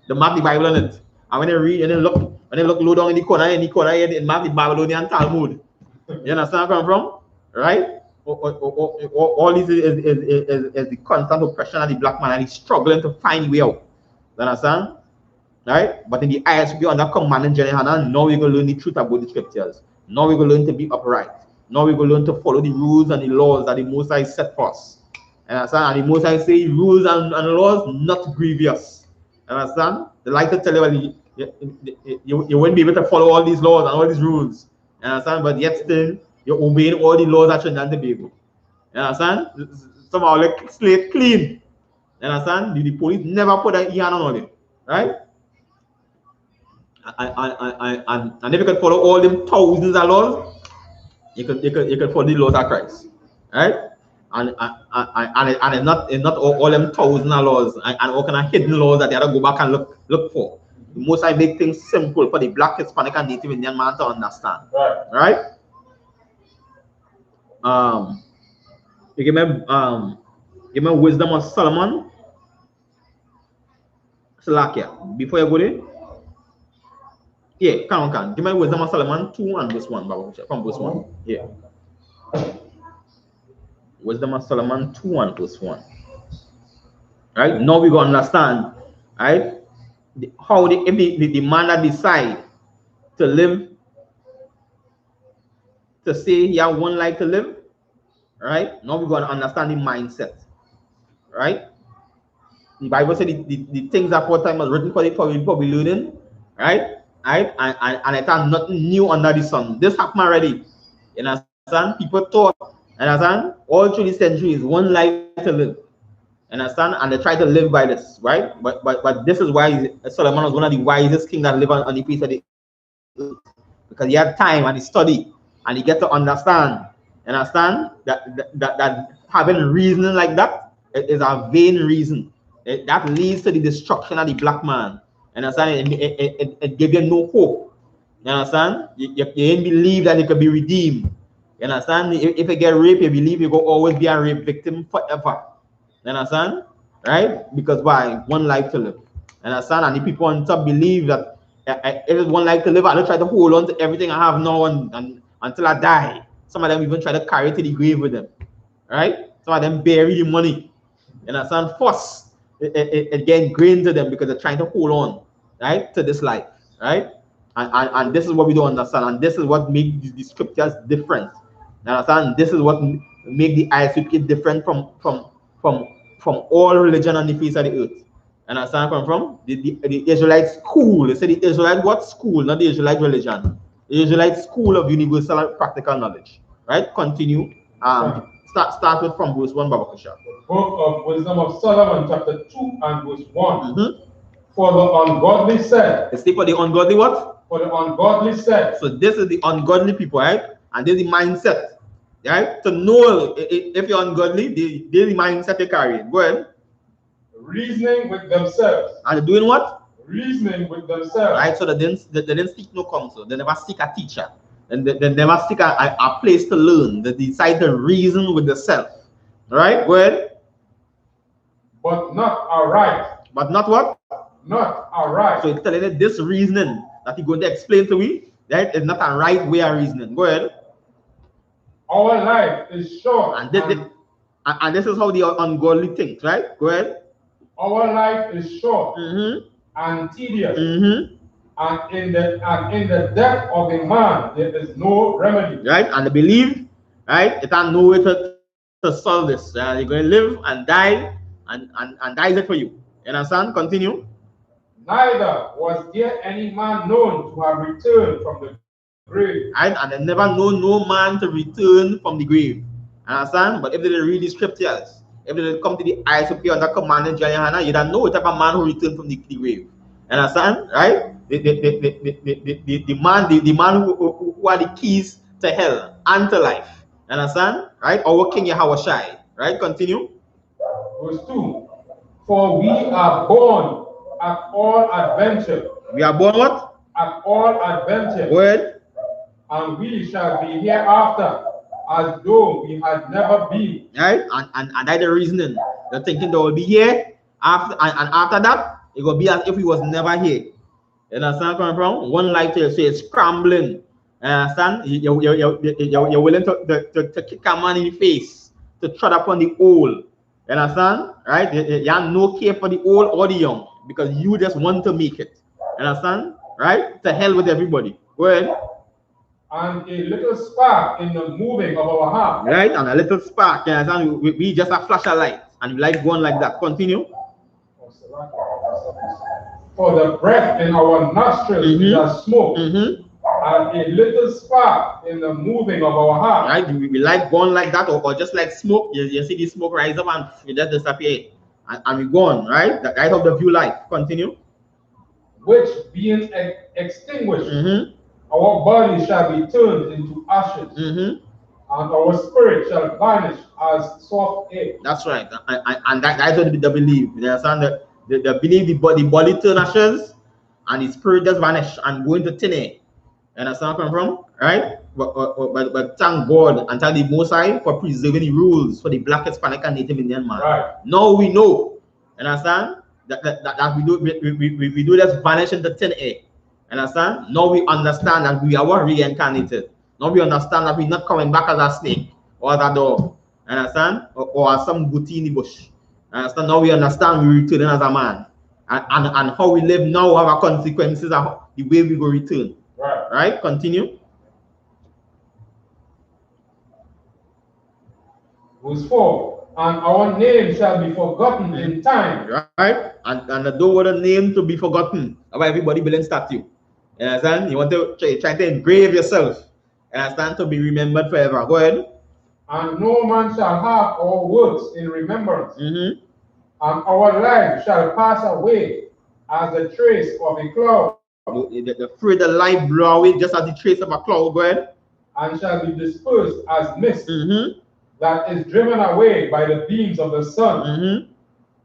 B: the Bible on it. And when they read and then look When you look low down in the corner, it might be Babylonian Talmud. You understand where I'm from? Right? All this is the constant oppression of the black man, and he's struggling to find way out. You understand? Right? But in the I.S.U.P.K under command and GEN.YAHANNA, now we're going to learn the truth about the scriptures. Now we're going to learn to be upright. Now we're going to learn to follow the rules and the laws that the Most High set for us. Understand? And the Most High say rules and laws not grievous. Understand? They like to tell you, you won't be able to follow all these laws and all these rules. Understand? But yet still, you're obeying all the laws at Trinidad and Tobago. Understand? Somehow like slate clean. Understand? The police never put an hand on it. Right? And if you can follow all them thousands of laws, you can follow the laws of Christ. Right? And it's not all them thousands of laws and all kind of hidden laws that they have to go back and look for. The Most I make things simple for the black, Hispanic, and Native Indian man to understand. Right? You give me Wisdom of Solomon. Salakia. Before you go there. Yeah, can. Give me Wisdom of Solomon 2 and verse 1, from verse 1. Yeah. Wisdom of Solomon 2 and verse 1. Right? Now we go understand, right? How if the man that decide to live, to say he have one life to live, right? Now we're going to understand the mindset, right? The Bible said the things that for time was written for the learning, right? Right? And it has nothing new under the sun. This happened already. You understand? People thought, understand? All through the centuries, one life to live. Understand? And they try to live by this, right? But this is why Solomon was one of the wisest kings that lived on the face of the earth. Because he had time and he studied and he get to understand. Understand that having reasoning like that is a vain reason. That leads to the destruction of the black man. Understand? It gives you no hope. You understand? You ain't believe that it could be redeemed. You understand? If you get raped, you believe you will always be a rape victim forever. You understand? Right? Because why? One life to live. You understand? And the people on top believe that if it's one life to live, I don't try to hold on to everything I have now and until I die. Some of them even try to carry it to the grave with them. Right? Some of them bury the money. You understand? First, it get ingrained to them because they're trying to hold on, right, to this life. Right? And this is what we don't understand. And this is what makes the scriptures different. You understand? This is what make the I.S.U.P.K different from all religion on the face of the earth. And understand where I'm from? The Israelite school. They say the Israelite what school, not the Israelite religion. The Israelite school of universal practical knowledge. Right? Continue. Start with from verse 1, Baba Kusha.
C: Book of Wisdom of Solomon, chapter 2 and verse 1. For the ungodly said.
B: Let's say for the ungodly what?
C: For the ungodly said.
B: So this is the ungodly people, right? And this is the mindset. Right? To know if you're ungodly, this is the mindset they carry. Go ahead.
C: Reasoning with themselves.
B: And they're doing what?
C: Reasoning with themselves.
B: Right? So they didn't seek no counsel. They never seek a teacher. And they never seek a place to learn. They decide to reason with themselves. Right? Go ahead.
C: But not aright.
B: But not what?
C: Not aright.
B: So it's telling you this reasoning that he's going to explain to me, right, is not a right way of reasoning. Go ahead.
C: Our life is short.
B: And this is how the ungodly thinks, right? Go ahead.
C: Our life is short and tedious. And in the death of a man there is no remedy.
B: Right? And they believe, right? It has no way to solve this. You're going to live and die, and die is it for you. You understand? Continue.
C: Neither was there any man known to have returned from the grave.
B: Right? And they never know no man to return from the grave. Understand? But if they read the scriptures, if they come to the I.S.U.P.K under command and GEN.YAHANNA, you don't know what type of man who returned from the grave. Understand? Right? The man who are the keys to hell and to life. Understand? Right? Our King Yahawashi. Right? Continue.
C: Verse 2. For we are born at all adventure.
B: We are born what?
C: At all adventure.
B: Go ahead.
C: And we shall be hereafter as though we had never been.
B: Right? And that's the reasoning. They're thinking they will be here after, and after that, it will be as if we was never here. You understand where I'm coming from? One light here, so it's scrambling. You understand? You're willing to kick a man in the face, to tread upon the old. You understand? Right? You have no care for the old or the young because you just want to make it. You understand? Right? To hell with everybody. Go ahead.
C: And a little spark in the moving of our heart.
B: Right? And a little spark. You understand? We just a flash of light and light going like that. Continue.
C: For the breath in our nostrils is as smoke, and a little spark in the moving of our heart.
B: Right? We like going like that, or just like smoke. You see the smoke rise up and it just disappear. And we gone, right? The light of the view light. Continue.
C: Which being extinguished, our body shall be turned into ashes, and our spirit shall vanish as soft air.
B: That's right. And that's what they believe. You understand that they believe the body turn ashes and the spirit just vanish and go into thin air. You understand where I'm from? Right? But thank God and thank the Most High for preserving the rules for the Black, Hispanic, and Native Indian man.
C: Right.
B: Now we know. You understand? That we do just vanish into thin air. Understand? Now we understand that we are reincarnated. Now we understand that we're not coming back as a snake or as a dog. Understand? Or as some booty in the bush. Understand? Now we understand we returning as a man. And how we live now have consequences of the way we go return.
C: Right.
B: Right? Continue.
C: Verse 4. And our name shall be forgotten in time.
B: Right? And the door with a name to be forgotten. About everybody building statue. You understand? You want to try to engrave yourself. You understand? To be remembered forever. Go ahead.
C: And no man shall have our works in remembrance. And our life shall pass away as the trace of a cloud.
B: The fruit of the light blow away just as the trace of a cloud. Go ahead.
C: And shall be dispersed as mist that is driven away by the beams of the sun,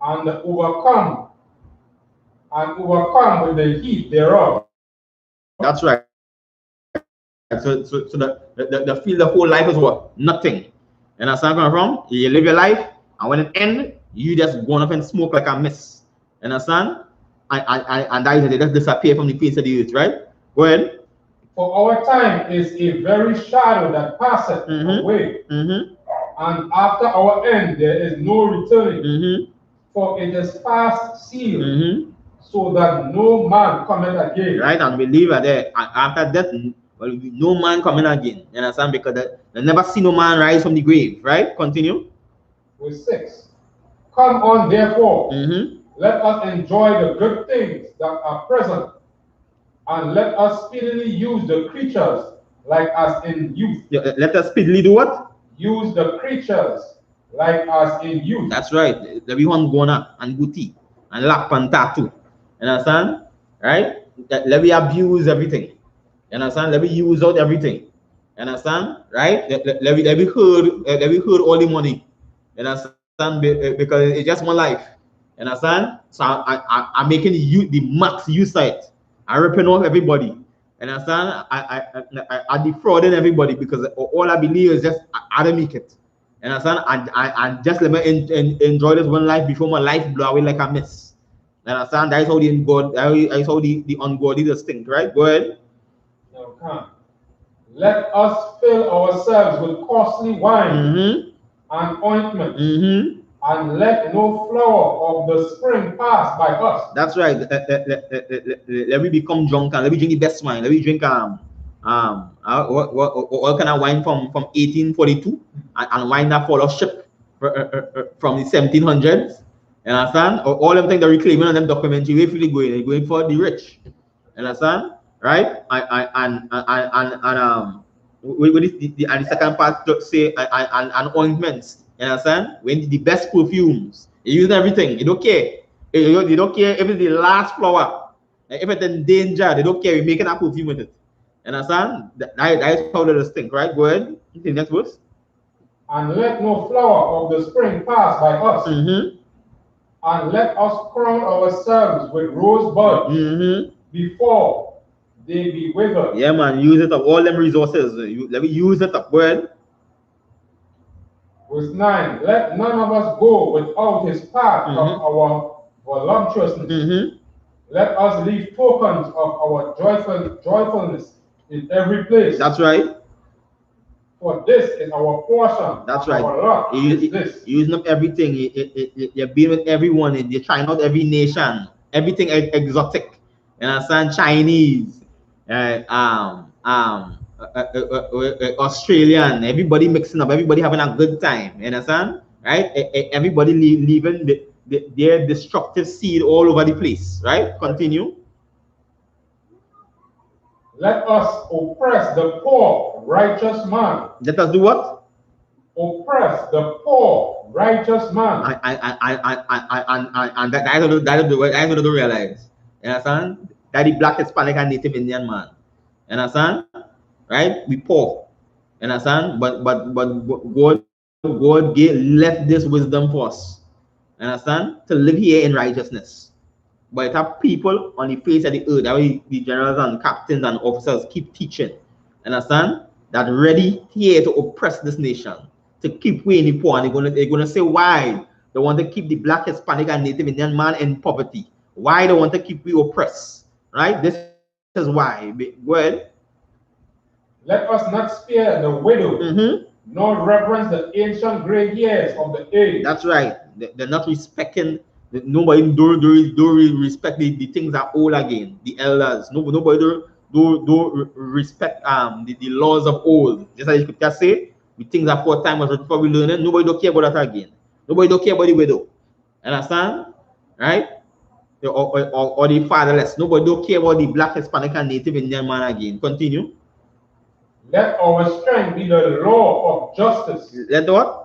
C: and overcome with the heat thereof.
B: That's right. So the feel the whole life is what? Nothing. You understand where I'm from? You live your life, and when it ends, you just go up and smoke like a mist. You understand? And that is it. They just disappear from the face of the earth, right? Go ahead.
C: For our time is a very shadow that passeth away. And after our end there is no returning. For it is fast sealed, so that no man cometh again.
B: Right, and we leave it there. After that, well, no man coming again. You understand? Because they never see no man rise from the grave. Right? Continue.
C: Verse 6. Come on, therefore, let us enjoy the good things that are present, and let us speedily use the creatures like as in youth.
B: Let us speedily do what?
C: Use the creatures like as in youth.
B: That's right. Everyone gonna and booty and lap and tattoo. You understand? Right? Let me abuse everything. You understand? Let me use out everything. You understand? Right? Let me hurt all the money. You understand? Because it's just one life. You understand? So I'm making the max use of it. I'm ripping off everybody. You understand? I defrauding everybody because all I believe is just I don't make it. You understand? And just let me enjoy this one life before my life blow away like a mist. You understand? That is how the ungodly distinct, right? Go ahead.
C: Okay. Let us fill ourselves with costly wine and ointment, and let no flower of the spring pass by us.
B: That's right. Let me become drunk and let me drink the best wine. Let me drink what kind of wine from 1842 and wine that fall of ship from the 1700s. You understand? All them things that reclaiming on them documentary, where really going? They're going for the rich. You understand? Right? With the second part to say and ointments. You understand? When the best perfumes, you use everything. You don't care. You don't care if it's the last flower. If it's in danger, they don't care. You're making a perfume with it. You understand? That is how they distinct, right? Go ahead. The next verse.
C: And let no flower of the spring pass by us. And let us crown ourselves with rosebuds before they be withered.
B: Yeah, man. Use it up. All them resources. Let me use it up. Go ahead.
C: Verse 9. Let none of us go without his part of our voluptuousness. Let us leave tokens of our joyfulness in every place.
B: That's right.
C: For this is our portion.
B: That's right.
C: Our lot is this.
B: You're using up everything. You're being with everyone. You're trying out every nation. Everything exotic. You understand? Chinese, Australian. Everybody mixing up. Everybody having a good time. You understand? Right? Everybody leaving their destructive seed all over the place. Right? Continue.
C: Let us oppress the poor, righteous man.
B: Let us do what?
C: Oppress the poor, righteous man.
B: And that I don't realize. You understand? That the black, Hispanic, and Native Indian man. You understand? Right? We poor. You understand? But God left this wisdom for us. You understand? To live here in righteousness. But it have people on the face of the earth, that way the generals and captains and officers keep teaching. Understand? That ready here to oppress this nation, to keep we in the poor. And they're gonna say why they want to keep the black, Hispanic, and Native Indian man in poverty. Why they want to keep we oppressed. Right? This is why. Go ahead.
C: Let us not spare the widow, nor reverence the ancient gray hairs of the age.
B: That's right. They're not respecting. Nobody do respect the things that old again. The elders. Nobody do respect the laws of old. Just as you could just say, the things that for time was before we learn it. Nobody don't care about that again. Nobody don't care about the widow. Understand? Right? Or the fatherless. Nobody don't care about the black, Hispanic, and Native Indian man again. Continue.
C: Let our strength be the law of justice.
B: Let what?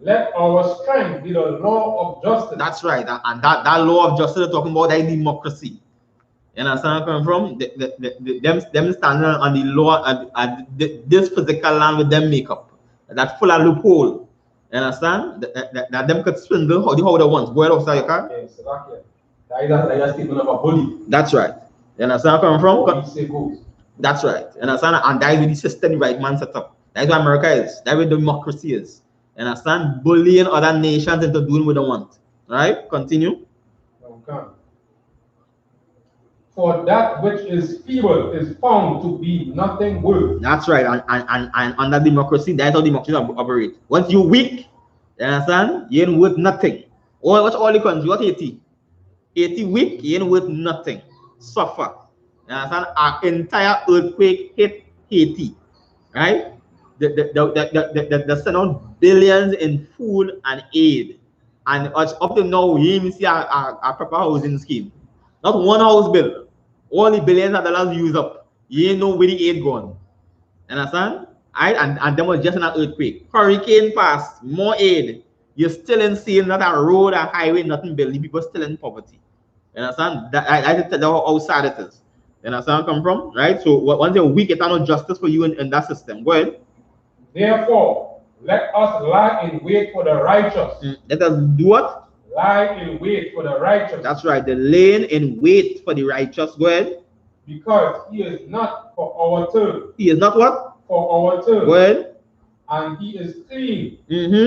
C: Let our strength be the law of justice.
B: That's right. And that law of justice they're talking about, that is democracy. You understand where I'm coming from? Them standing on the law and this physical land with them makeup. That full of loophole. You understand? That them could swindle how they want. Go ahead, officer, you can?
C: Yes, exactly. That is a statement of a bully.
B: That's right. You understand where I'm from? That's right. You understand? And that is the system the right man set up. That's what America is. That's what democracy is. You understand? Bullying other nations into doing what they want. Right? Continue.
C: Okay. For that which is feeble is found to be nothing worth.
B: That's right. And under democracy, that's how democracy operates. Once you're weak, you understand? You ain't worth nothing. What's all the country? What 80? 80 weak, you ain't worth nothing. Suffer. You understand? Our entire earthquake hit Haiti. Right? They send out billions in food and aid. And up to now, we even see our proper housing scheme. Not one house bill. All the billions of dollars used up. You ain't know where the aid gone. Understand? Right? And them was just an earthquake. Hurricane passed, more aid. You're still in seeing not a road, a highway, nothing built. People still in poverty. You understand? I tell you how sad it is. You understand where I come from? Right? So once you're weak, it's not justice for you in that system. Go ahead.
C: Therefore, let us lie in wait for the righteous.
B: Let us do what?
C: Lie in wait for the righteous.
B: That's right. The laying in wait for the righteous. Go ahead.
C: Because he is not for our turn.
B: He is not what?
C: For our turn.
B: Go ahead.
C: And he is clean,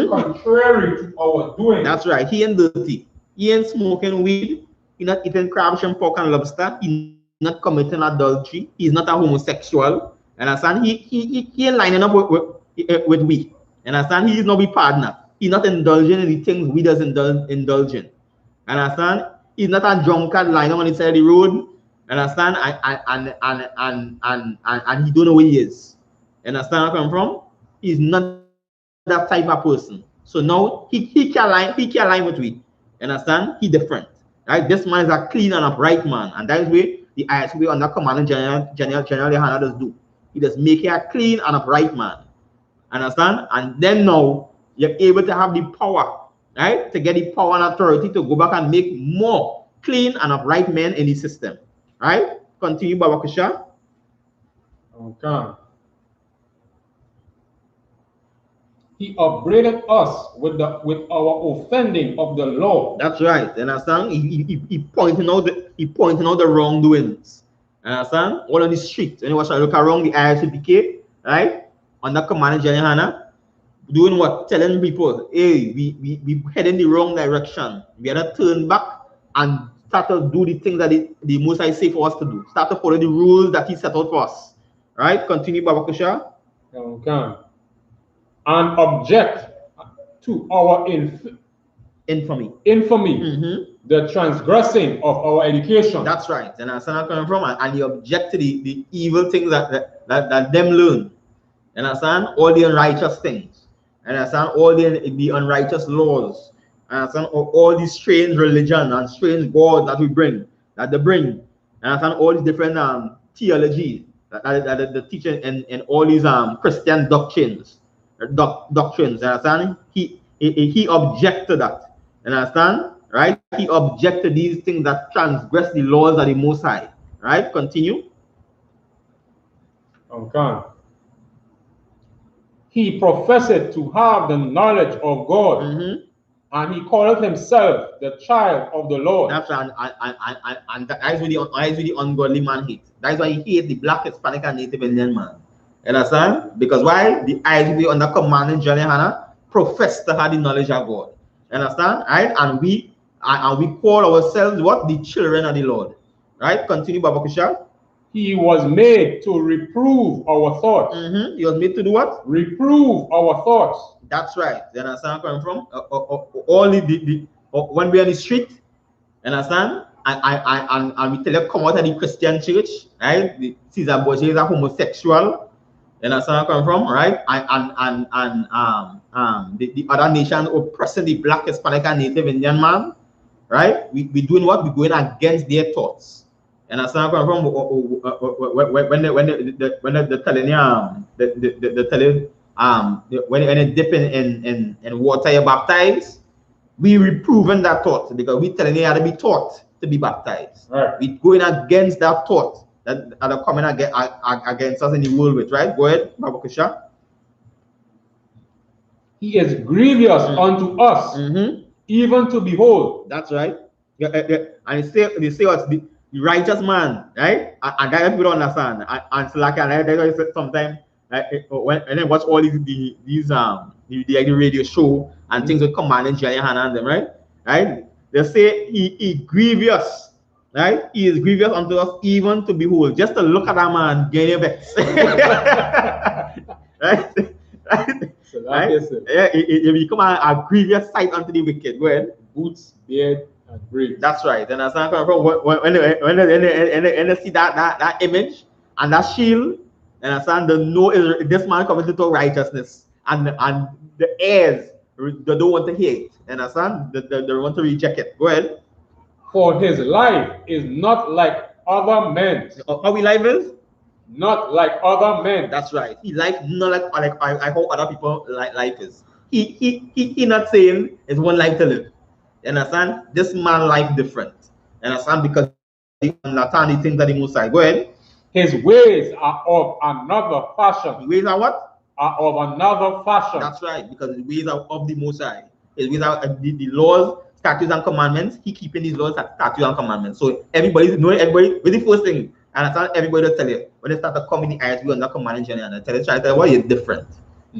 C: contrary to our doing.
B: That's right. He ain't dirty. He ain't smoking weed. He not eating crab, shrimp, pork, and lobster. He not committing adultery. He's not a homosexual. Understand? He ain't lining up with we. Understand? He is not we partner. He's not indulging in the things we does indulge in. Understand? He's not a drunkard lying on the side of the road. Understand? And he don't know where he is. Understand where I come from? He's not that type of person. So now he can't line with we. Understand? He different. Right? This man is a clean and upright man. And that is where the I.S.U.P.K under command General GEN.YAHANNA does do. He does make it a clean and upright man. Understand? And then now you're able to have the power, right? To get the power and authority to go back and make more clean and upright men in the system. Right? Continue, Baba Kusha.
C: Okay. He upbraided us with our offending of the law.
B: That's right. Understand? He pointing out the wrongdoings. Understand? All on the street. When you watch look around the I.S.U.P.K, right? Under command GEN.YAHANNA, doing what? Telling people, hey, we head in the wrong direction. We gotta turn back and start to do the things that the Most High say for us to do. Start to follow the rules that He set out for us. Right? Continue, Baba Kusha.
C: Okay. And object to our
B: infamy,
C: the transgressing of our education.
B: That's right. And that's where I'm coming from. And you object to the evil things that them learn. And understand all the unrighteous things. And understand all the unrighteous laws. And understand all these strange religion and strange gods that we bring, that they bring. And understand all these different theology that the teaching in all these Christian doctrines. Doctrines. And understand he object to that. And understand? Right? He object to these things that transgress the laws of the Most High. Right? Continue.
C: Okay. He professed to have the knowledge of God, and he called himself the child of the Lord.
B: That's right. And that is really the ungodly man hates. That's why he hates the black, Hispanic, and Native Indian man. You understand? Because why? The I.S.U.P.K under command in GEN.YAHANNA profess to have the knowledge of God. You understand? Right? And we call ourselves what? The children of the Lord. Right? Continue, Baba Kusha.
C: He was made to reprove our thoughts.
B: He was made to do what?
C: Reprove our thoughts.
B: That's right. You understand where I'm from? All when we're on the street, you understand? And we tell you come out of the Christian church, right? The Caesar Borgia is a homosexual. You understand where I'm from, right? And the other nations oppressing the black, Hispanic, and Native Indian man, right? We doing what? We're going against their thoughts. And I start from when the telling when they dip in water you baptize, we reproving that thought because we telling you how to be taught to be baptized.
C: Right.
B: We going against that thought that are coming against us in the world with, right? Go ahead, Baba Kusha.
C: He is grievous unto us, even to behold.
B: That's right. Yeah. And they say what's the righteous man, right? And that people don't understand. And so like sometimes and then watch all these the radio show and things will come on in GEN.YAHANNA and them, right? They say he grievous, right? He is grievous unto us even to behold. Just to look at that man, getting vex. Right?
C: So
B: right? Yeah, it become a grievous sight unto the wicked. Go ahead.
C: Boots, beard, and braids.
B: That's right. And that's not coming from when they see that image and that shield, and understand the know is this man coming to talk righteousness, and the heirs they don't want to hear it. And understand they want to reject it. Go ahead.
C: For his life is not like other men's.
B: How his life is?
C: Not like other men.
B: That's right. He life not like I hope other people life is. He not saying it's one life to live. You understand? This man life different. You understand? Because he understand the things that the Most High. Go ahead.
C: His ways are of another fashion.
B: His ways are what?
C: Are of another fashion.
B: That's right. Because the ways are of the Most High. His ways are the laws, statutes, and commandments. He keeping these laws, statutes, and commandments. So everybody with the first thing. And I thought everybody will tell you when they start to come in the I.S.U.P.K under command and GEN.YAHANNA, tell you why you're different.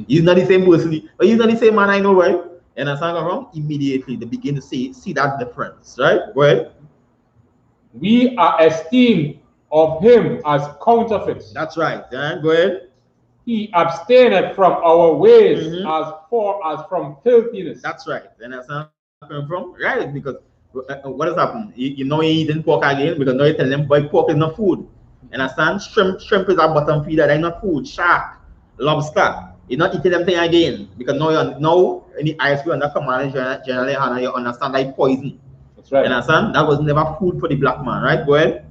B: He's not the same person, but he's not the same man I know, right? And I start from immediately they begin to see that difference, right? Go ahead.
C: We are esteemed of him as counterfeits.
B: That's right. Yeah, go ahead.
C: He abstained from our ways as far as from filthiness.
B: That's right. And that's not coming from right because what has happened? You know he eating pork again because now you're telling them, boy, pork is not food. And understand? Shrimp is a bottom feeder, that's not food. Shark, lobster, you're not eating them thing again because now in the I.S.U.P.K under command GEN.YAHANNA, you understand that poison.
C: That's right.
B: You understand? That was never food for the black man, right? Go ahead.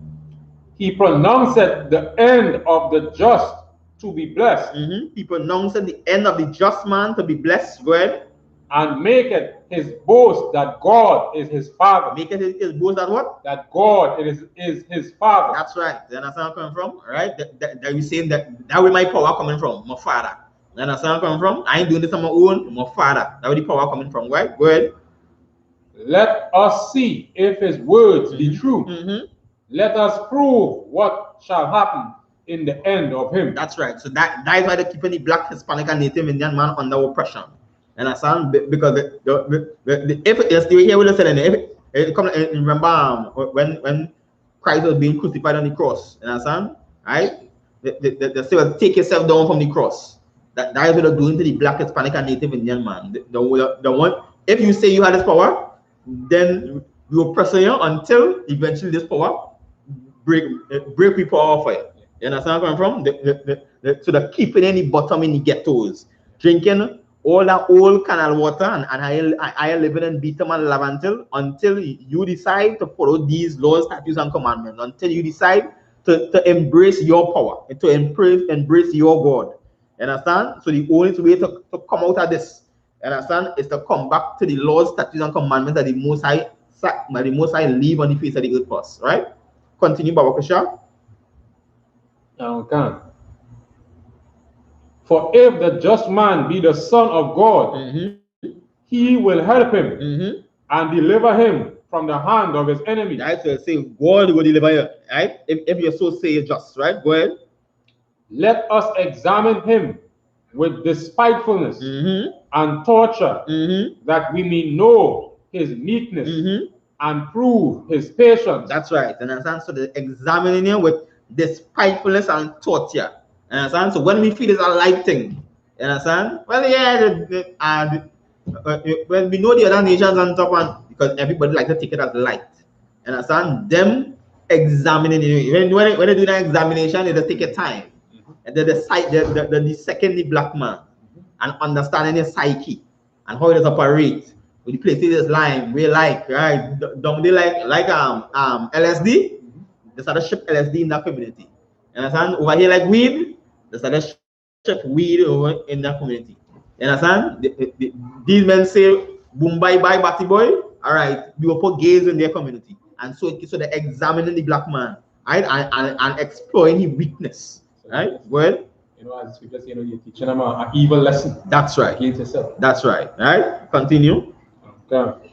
C: He pronounced the end of the just to be blessed.
B: He pronounced the end of the just man to be blessed. Go ahead.
C: And make it his boast that God is his father.
B: Make it his boast that what?
C: That God is his father.
B: That's right. You understand where I'm coming from? Right? That we saying that where my power coming from, my father. You understand where I'm coming from? I ain't doing this on my own, my father. That's where the power coming from, right? Go ahead.
C: Let us see if his words be true. Let us prove what shall happen in the end of him.
B: That's right. So that is why they're keeping the black, Hispanic, and Native Indian man under oppression. And I sound because if it's the way here we're saying Remember when Christ was being crucified on the cross, you understand? Right? They say, well, take yourself down from the cross. That is what they're doing to the Black, Hispanic, and Native Indian man. The one, if you say you have this power, then you will press you until eventually this power break people off it. You understand where I'm coming from? So they're keeping any bottom in the ghettos, drinking all that old canal water, and I living in Beatum and Lavantil until you decide to follow these laws, statutes, and commandments, until you decide to embrace your power, to embrace your God. You understand? So the only way to come out of this, you understand, is to come back to the laws, statutes, and commandments that the Most High leave on the face of the earth first, right? Continue, Baba Kusha.
C: Okay. For if the just man be the son of God, he will help him and deliver him from the hand of his enemy.
B: Right, so say God will deliver you, right? If you're so say just, right? Go ahead.
C: Let us examine him with despitefulness and torture, that we may know his meekness and prove his patience.
B: That's right. And understand? So the examining him with despitefulness and torture. Understand? So when we feel it's a light thing, you understand? Well, yeah, well, we know the other nations on top, and because everybody likes to take it as light. You understand? Them examining it. When they do that examination, they take a time. And then the second the black man and understanding his psyche and how it is operate. With the places is lying, we like, right? Don't they like LSD? They start to ship LSD in that community. You understand? Over here like weed, they start to ship weed over in that community. You understand? These men say, boom, bye, bye, batty boy. All right, we will put gays in their community. And so they're examining the black man, right? And exploring his weakness, right? Well,
C: you know, as people say, you know, you're teaching them an evil lesson.
B: That's right.
C: Against yourself.
B: That's right. Right? Continue.
C: Okay.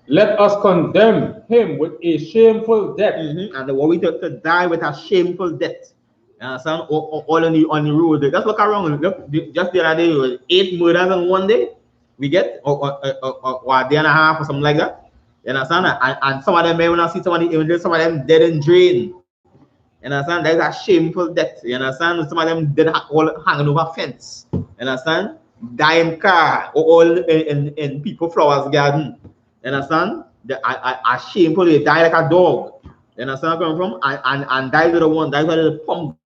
C: Let us condemn him with a shameful death.
B: And the worry to die with a shameful death. You understand? All on the road. Just look around. Look, just the other day, 8 murders in one day. We get or a day and a half or something like that. You understand? And some of them, when I see some of them dead in drain. You understand? That is a shameful death. You understand? Some of them dead all hanging over fence. You understand? Die in car or all in people flowers garden. You understand? A shameful, they die like a dog. You understand where I'm from? And die with the one, die with the pump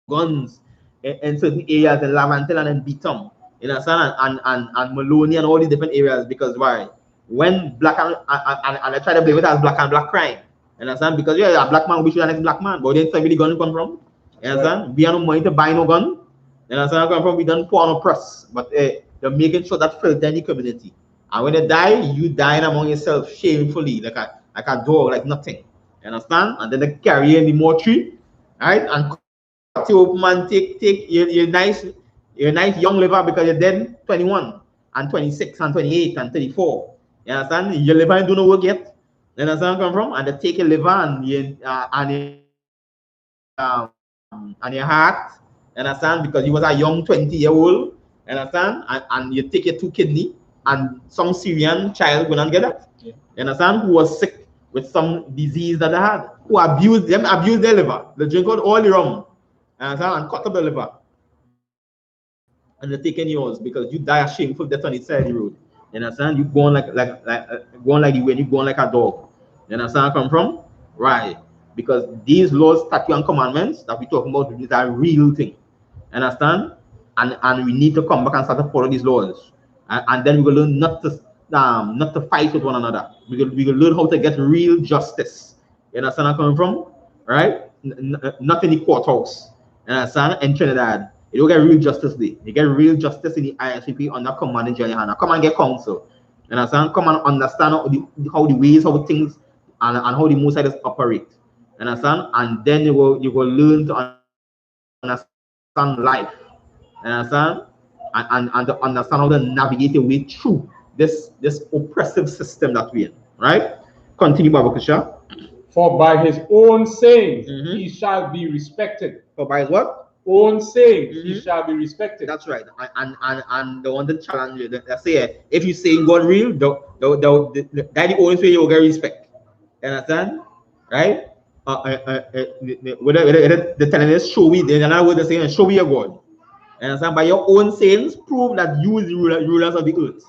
B: guns in certain areas in Lavantil and in Beatum. You understand? And Maloney and all these different areas. Because why? When black and I try to blame it as black and black crime. You understand? Because yeah, a black man, we should the next black man. But then where the gun come from? You understand? We have no money to buy no gun. You understand where I'm from? We don't pour no press. But they're making sure that filter in the community. And when they die, you die among yourself shamefully, like a dog, like nothing. You understand? And then they carry you in the mortuary, right? And cut you open and take your nice young liver because you're dead 21 and 26 and 28 and 34. You understand? Your liver ain't do no work yet. You understand where I'm from? And they take your liver and your heart. You understand? Because you was a young 20-year-old. You understand? And you take your 2 kidney. And some Syrian child go and get that. Yeah. You understand? Who was sick with some disease that they had, who abused their liver. They drink out all the rum, and cut up the liver. And they're taking yours because you die a shameful death on the side of the road. You understand? You going like going like the way you going like a dog. You understand where I come from? Right. Because these laws, statutes, and commandments that we talking about is a real thing. You understand? And we need to come back and start to follow these laws. And then we will learn not to fight with one another. We will learn how to get real justice. You understand where I'm coming from? Right? Not in the courthouse. You understand? In Trinidad, you don't get real justice there. You get real justice in the I.S.U.P.K under command in GEN.YAHANNA. Come and get counsel. You understand? Come and understand how the ways, how things, and how the Most High operate. You understand? And then you will learn to understand life. You understand? And to understand how to navigate your way through this oppressive system that we're in, right? Continue, Baba Kusha.
C: For by his own saying he shall be respected.
B: For by his what?
C: own sayings, he shall be respected.
B: That's right. And the one that challenge you, let's say, if you say God real, that the only way you will get respect. You understand? Right? Whether the telling is show me, then another word they're saying, show me your God. You understand? By your own sayings, prove that you is the rulers of the earth.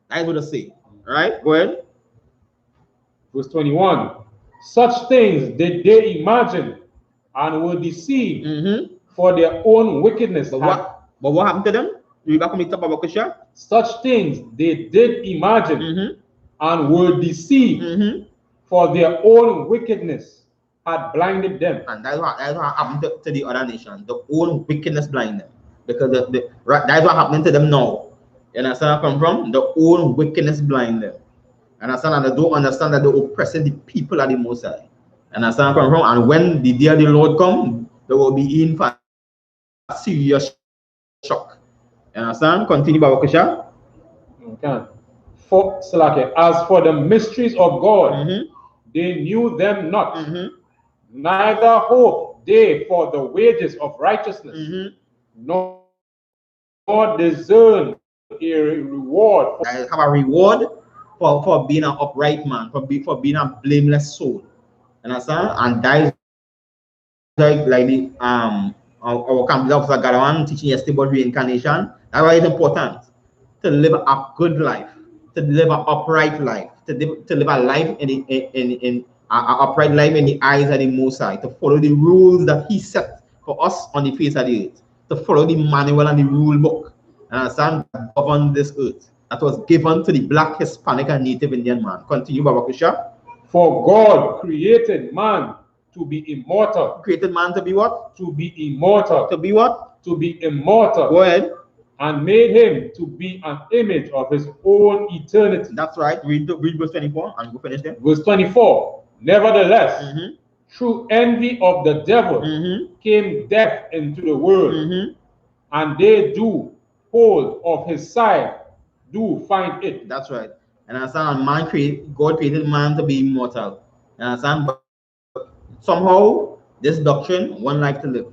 B: That's what they say. Right? Go ahead.
C: Verse 21. Such things did they imagine and were deceived for their own wickedness.
B: But what happened to them? You back on the top of Akusha?
C: Such things they did imagine and were deceived for their own wickedness had blinded them.
B: And that's what happened to the other nations. The own wickedness blind them. Because that's what happening to them now. You understand where I come from? The own wickedness blind them. Understand? And they don't understand that they're oppressing the people at the Most High. Understand where I come from? And when the day of the Lord come, they will be in for serious shock. You understand? Continue, Babakisha.
C: Okay. As for the mysteries of God, they knew them not, neither hoped they for the wages of righteousness, nor discerned a reward.
B: Have a reward for being an upright man, for being a blameless soul. You understand? And that is like the our campus officer Garawan teaching yesterday about reincarnation. That's why it's important to live a good life, to live an upright life, to live a life in upright life in the eyes of the Most High, to follow the rules that He set for us on the face of the earth, to follow the manual and the rule book, and understand that govern this earth that was given to the Black, Hispanic, and Native Indian man. Continue, Babakusha.
C: For God created man to be immortal.
B: Created man to be what?
C: To be immortal.
B: To be what?
C: To be immortal.
B: Go ahead.
C: And made him to be an image of his own eternity.
B: That's right. Read verse 24 and go finish there.
C: Verse 24. Nevertheless, through envy of the devil came death into the world, and they do hold of his side, do find it.
B: That's right. And understand, God created man to be immortal. And understand, but somehow this doctrine, one life to live,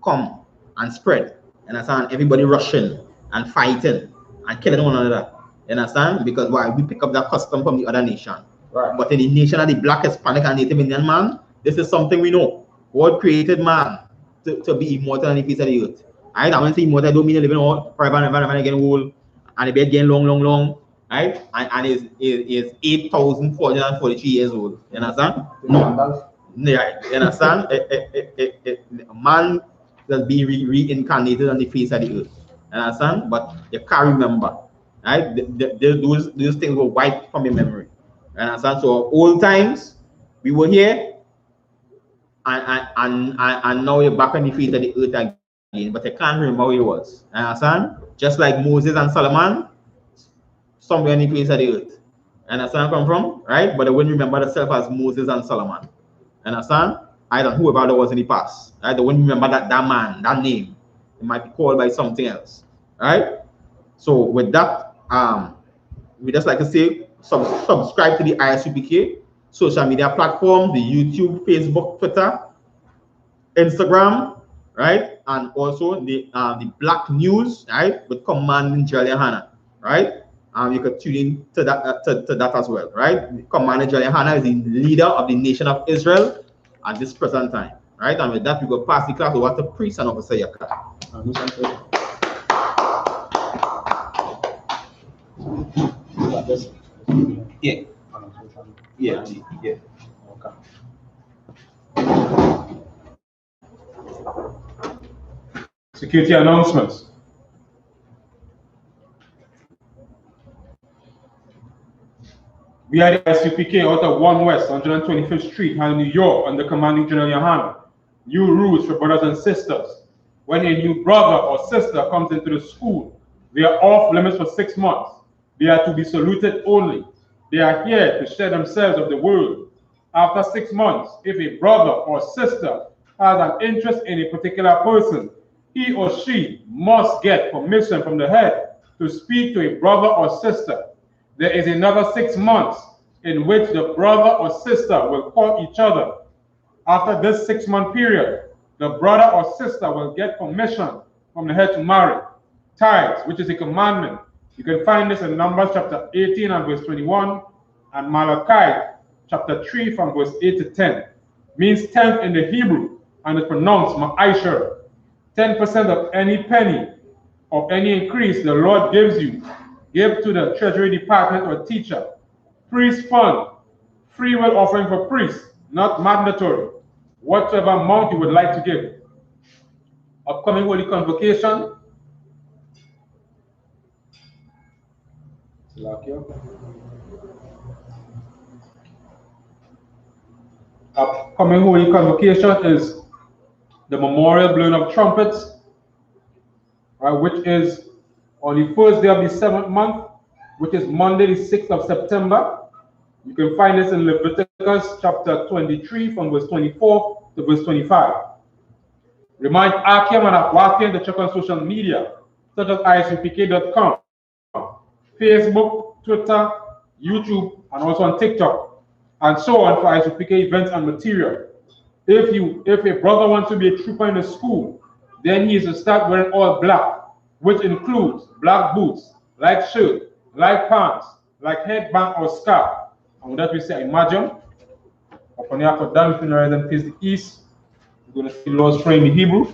B: come and spread. And understand, everybody rushing and fighting and killing one another. You understand? Because why? We pick up that custom from the other nation.
C: Right.
B: But in the nation of the Black, Hispanic, and Native Indian man, this is something we know. God created man to be immortal on the face of the earth. Right? I want to say immortal, I don't mean living all forever and ever and ever again old and the bed getting long. Right? And is 8,443 years old. You understand? No. Right. You understand? A man that's being reincarnated on the face of the earth. You understand? But you can't remember. Right? Those things were wiped from your memory. You understand? So old times we were here and now you're back on the face of the earth again, but you can't remember where it was. You understand? Just like Moses and Solomon, somewhere on the face of the earth. You understand where I come from? Right? But they wouldn't remember themselves as Moses and Solomon. You understand? I don't know whoever that was in the past. Right? They wouldn't remember that man, that name. It might be called by something else. Right? So with that, we just like to say subscribe to the I.S.U.P.K social media platform, the YouTube, Facebook, Twitter, Instagram, right? And also the Black News, right? With Commanding GEN.YAHANNA, right? You could tune in to that to that as well, right? Commanding GEN.YAHANNA is the leader of the nation of Israel at this present time, right? And with that, we will pass the class over to Priest and Officer Yaka. Yeah. Okay.
C: Security announcements. We are the I.S.U.P.K out of 1 West 125th Street, New York, under Commanding GEN.YAHANNA. New rules for brothers and sisters. When a new brother or sister comes into the school, they are off limits for 6 months. They are to be saluted only. They are here to share themselves of the word. After 6 months, if a brother or sister has an interest in a particular person, he or she must get permission from the head to speak to a brother or sister. There is another 6 months in which the brother or sister will call each other. After this 6-month period, the brother or sister will get permission from the head to marry. Tithes, which is a commandment. You can find this in Numbers chapter 18 and verse 21, and Malachi chapter 3 from verse 8 to 10. Means tenth in the Hebrew, and is pronounced ma'asher. 10% of any penny of any increase the Lord gives you, give to the treasury department or teacher. Priest fund, free will offering for priests, not mandatory. Whatever amount you would like to give. Upcoming Holy Convocation. Upcoming Holy Convocation is the memorial blowing of trumpets, which is on the first day of the 7th month, which is Monday the 6th of September. You can find this in Leviticus chapter 23 from verse 24 to verse 25. Remind Akim and Akwakim to check on social media, such as ISUPK.com, Facebook, Twitter, YouTube, and also on TikTok, and so on for ISUPK events and material. If a brother wants to be a trooper in the school, then he is to start wearing all black, which includes black boots, light shirt, light pants, like headband or scarf. And with that we say, imagine, upon the upper down, if you know them face the east, we're going to see Lord's Prayer in the Hebrew.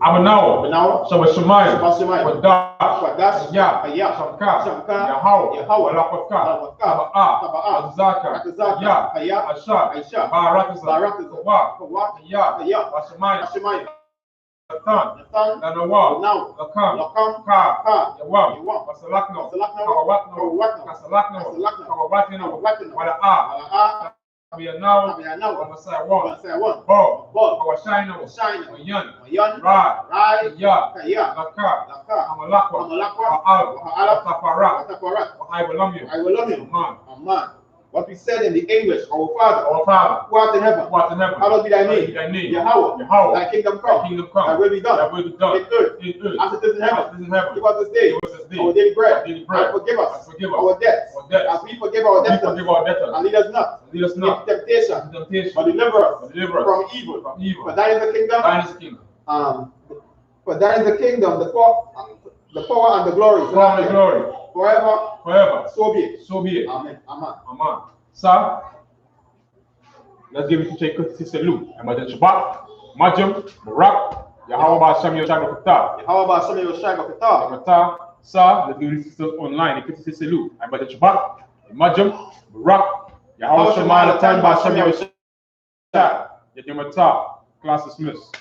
C: Abanawa, Shabashumai, Wadash, Ya, Shamka, Yahau, Walapaka, Taba'a, Zaka, Ya, Asha, Barak, Ya, Washumai, Nathan, Lanawa, Lakam, Ka, Yawam, Wasalakno, Kasalakno, Kawatino, Wala'a, we are now Messiah one. Bob, Awashino, Yan, Ra, Ya, Laka, Amalakwa, Al, Tapara, I will love you. Aman.
B: What we said in the English, our Father, who art in heaven, hallowed be thy name. Yahweh, thy kingdom come, thy will be done, in earth, as it is in heaven. Give us this day our daily bread, and forgive us our debts, as we forgive our debtors, and lead us not into temptation, but deliver us from evil. For thine is the kingdom, for thine is the kingdom, the power and the glory, forever. So be it. Amen.
C: Sir, let's give it to take courtesy salute. I'm at the Shabbat, Majum, Barak, Yahweh Hashem Yoshai Bakata. Sir, let's give it to online. Courtesy salute. I'm at the Shabbat, Majum, Barak, Yahweh Hashem Yoshai Bakata. Class dismissed.